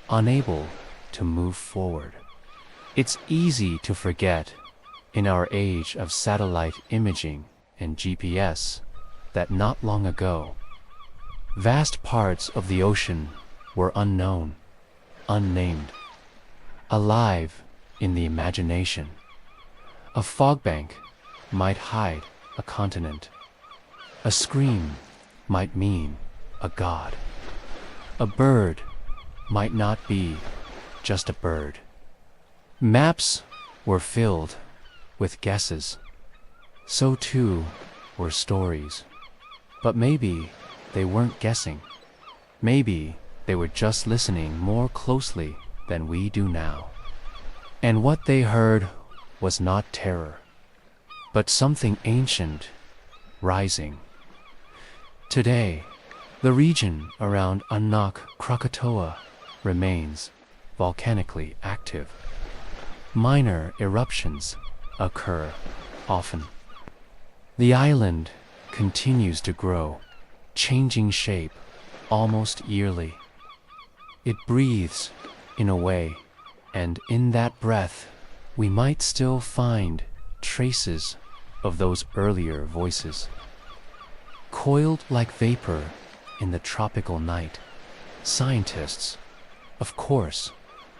unable to move forward. It's easy to forget, in our age of satellite imaging and GPS, that not long ago, vast parts of the ocean were unknown, unnamed, alive in the imagination. A fogbank might hide a continent. A scream might mean a god. A bird might not be just a bird. Maps were filled with guesses. So too were stories. But maybe they weren't guessing. Maybe they were just listening more closely than we do now. And what they heard was not terror, but something ancient rising. Today, the region around Anak Krakatoa remains volcanically active. Minor eruptions occur often. The island continues to grow, changing shape almost yearly. It breathes in a way, and in that breath we might still find traces of those earlier voices. Coiled like vapor in the tropical night, scientists, of course,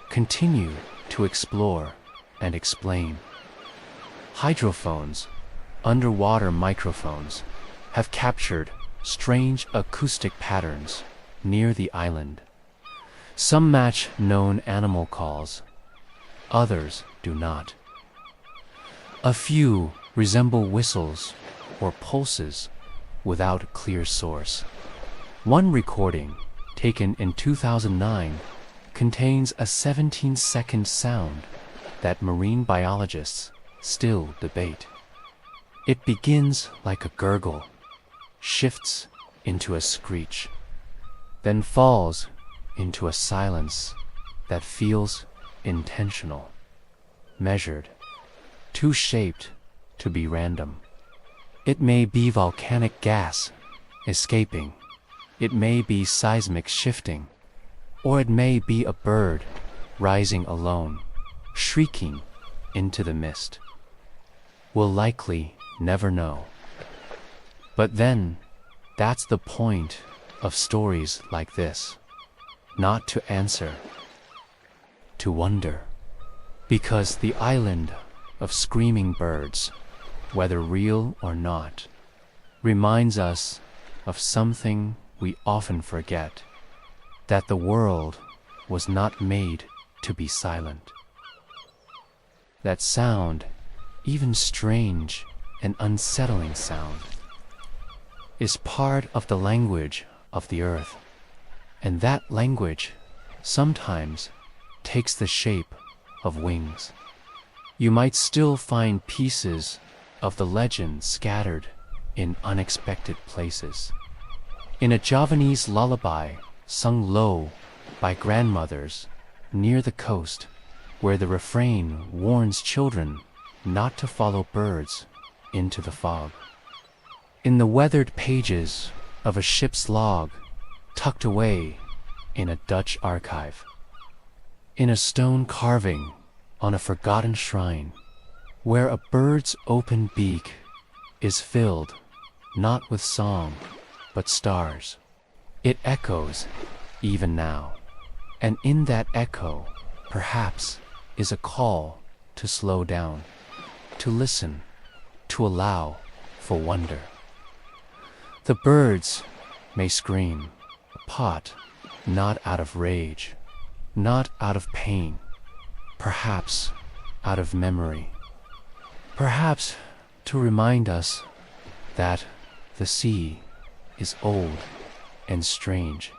continue to explore and explain. Hydrophones, underwater microphones, have captured strange acoustic patterns near the island. Some match known animal calls, others do not. A few resemble whistles or pulses without a clear source. One recording, taken in 2009, contains a 17-second sound that marine biologists still debate. It begins like a gurgle, shifts into a screech, then falls into a silence that feels intentional, measured, too shaped to be random. It may be volcanic gas escaping, it may be seismic shifting, or it may be a bird rising alone, shrieking into the mist. We'll likely never know. But then, that's the point of stories like this. Not to answer, to wonder. Because the island of screaming birds, whether real or not, reminds us of something we often forget, that the world was not made to be silent. That sound, even strange and unsettling sound, is part of the language of the earth, and that language sometimes takes the shape of wings. You might still find pieces of the legend scattered in unexpected places. In a Javanese lullaby sung low by grandmothers near the coast, where the refrain warns children not to follow birds into the fog. In the weathered pages of a ship's log tucked away in a Dutch archive. In a stone carving on a forgotten shrine, where a bird's open beak is filled not with song, but stars. It echoes, even now. And in that echo, perhaps, is a call to slow down, to listen, to allow for wonder. The birds may scream, but not out of rage, not out of pain, perhaps out of memory. Perhaps to remind us that the sea is old and strange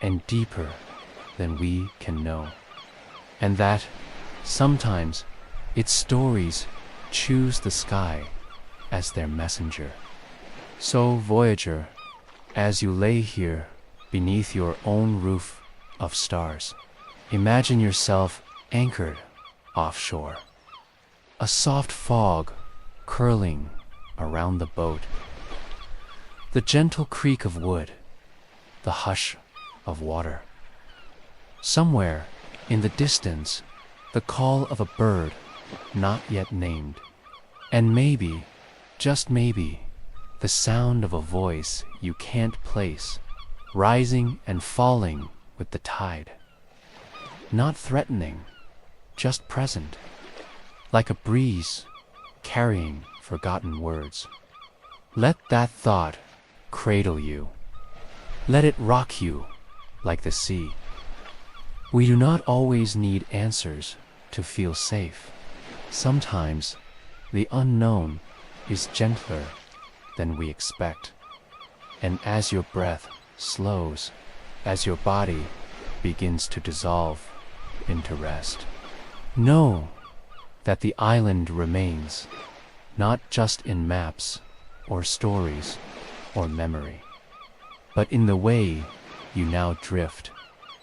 and deeper than we can know, and that sometimes its stories choose the sky as their messenger. So, voyager, as you lay here beneath your own roof of stars, imagine yourself anchored offshore. A soft fog curling around the boat. The gentle creak of wood, the hush of water. Somewhere in the distance, the call of a bird not yet named. And maybe, just maybe, the sound of a voice you can't place, rising and falling with the tide. Not threatening, just present, like a breeze carrying forgotten words. Let that thought cradle you. Let it rock you like the sea. We do not always need answers to feel safe. Sometimes the unknown is gentler than we expect. And as your breath slows, as your body begins to dissolve into rest, know that the island remains, not just in maps or stories or memory, but in the way you now drift,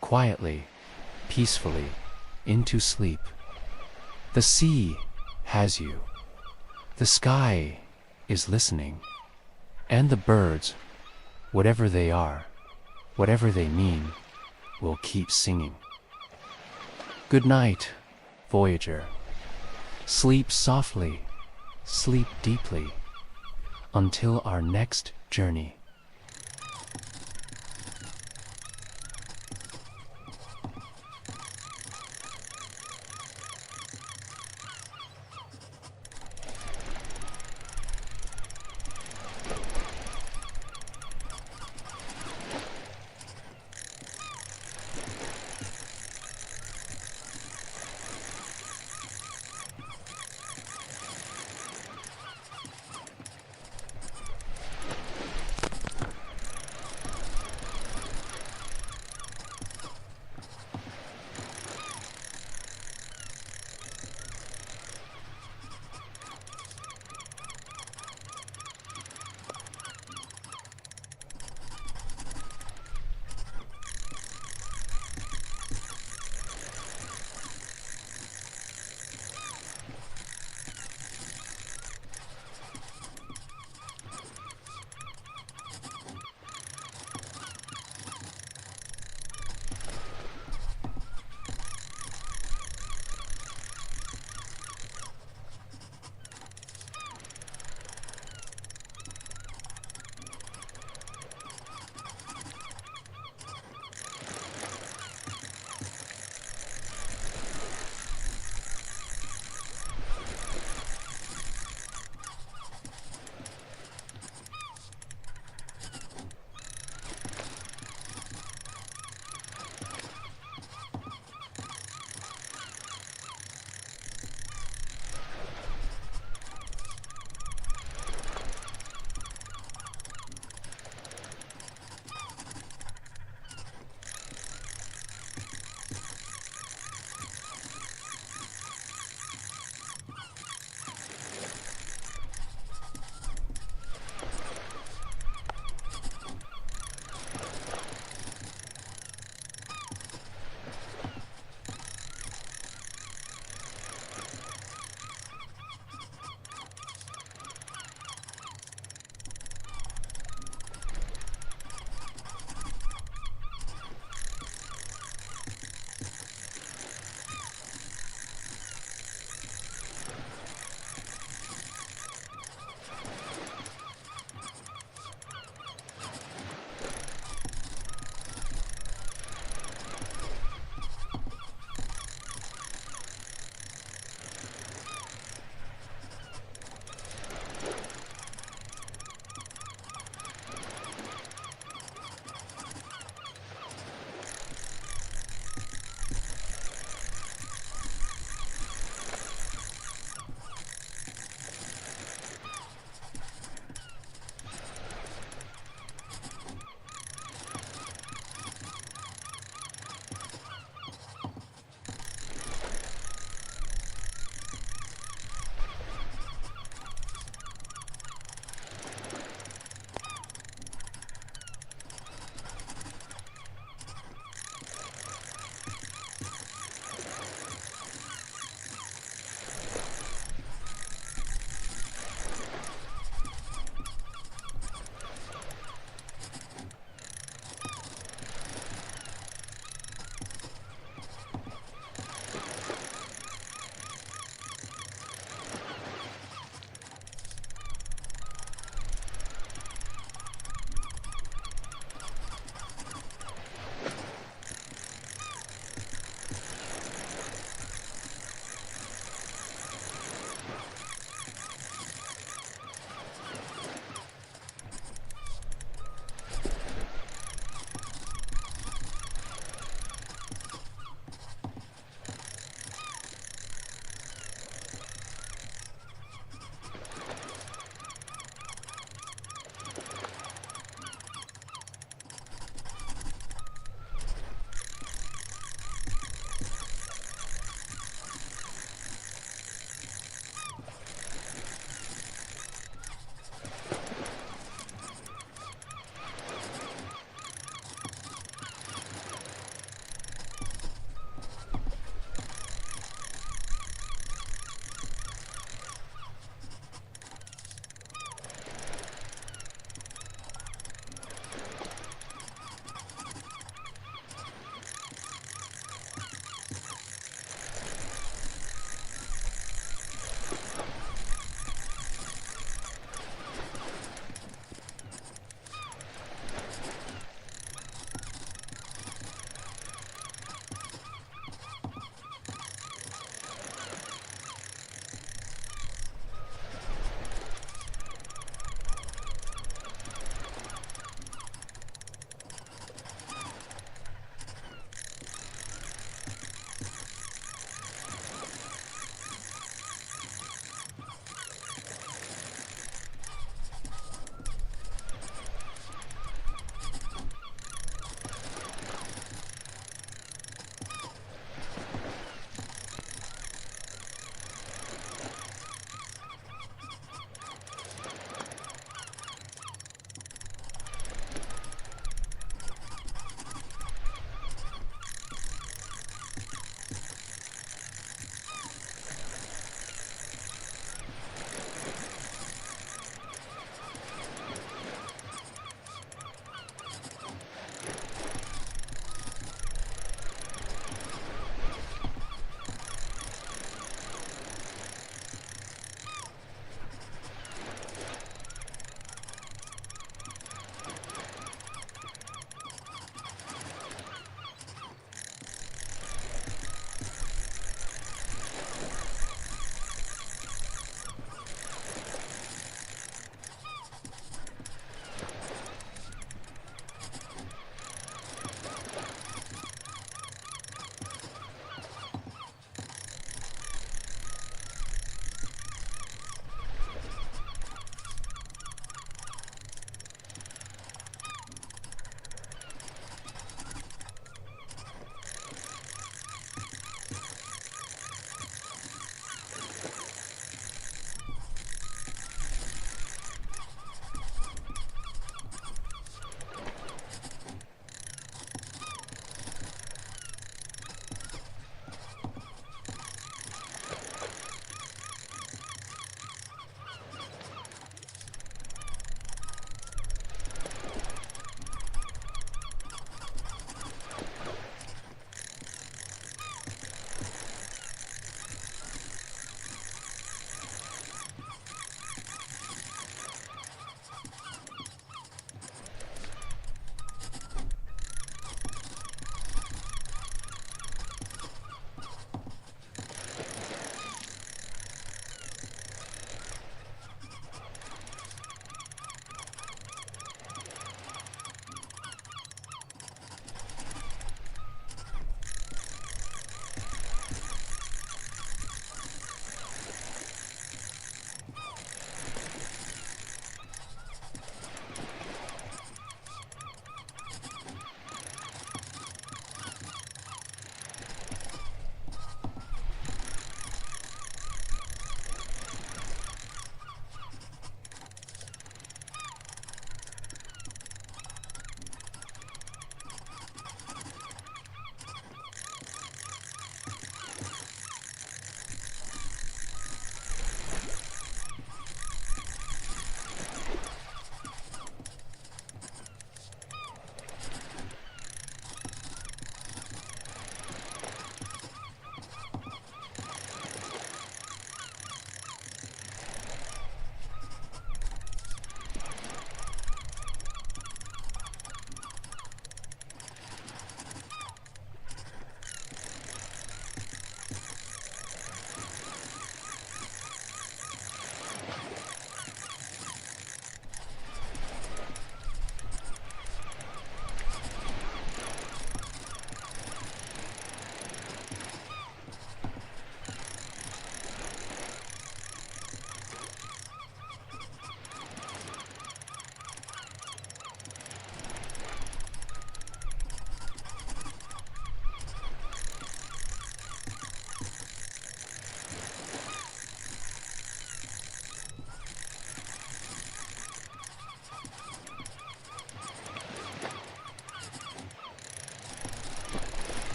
quietly, peacefully, into sleep. The sea has you. The sky is listening. And the birds, whatever they are, whatever they mean, will keep singing. Good night, voyager. Sleep softly, sleep deeply, until our next journey.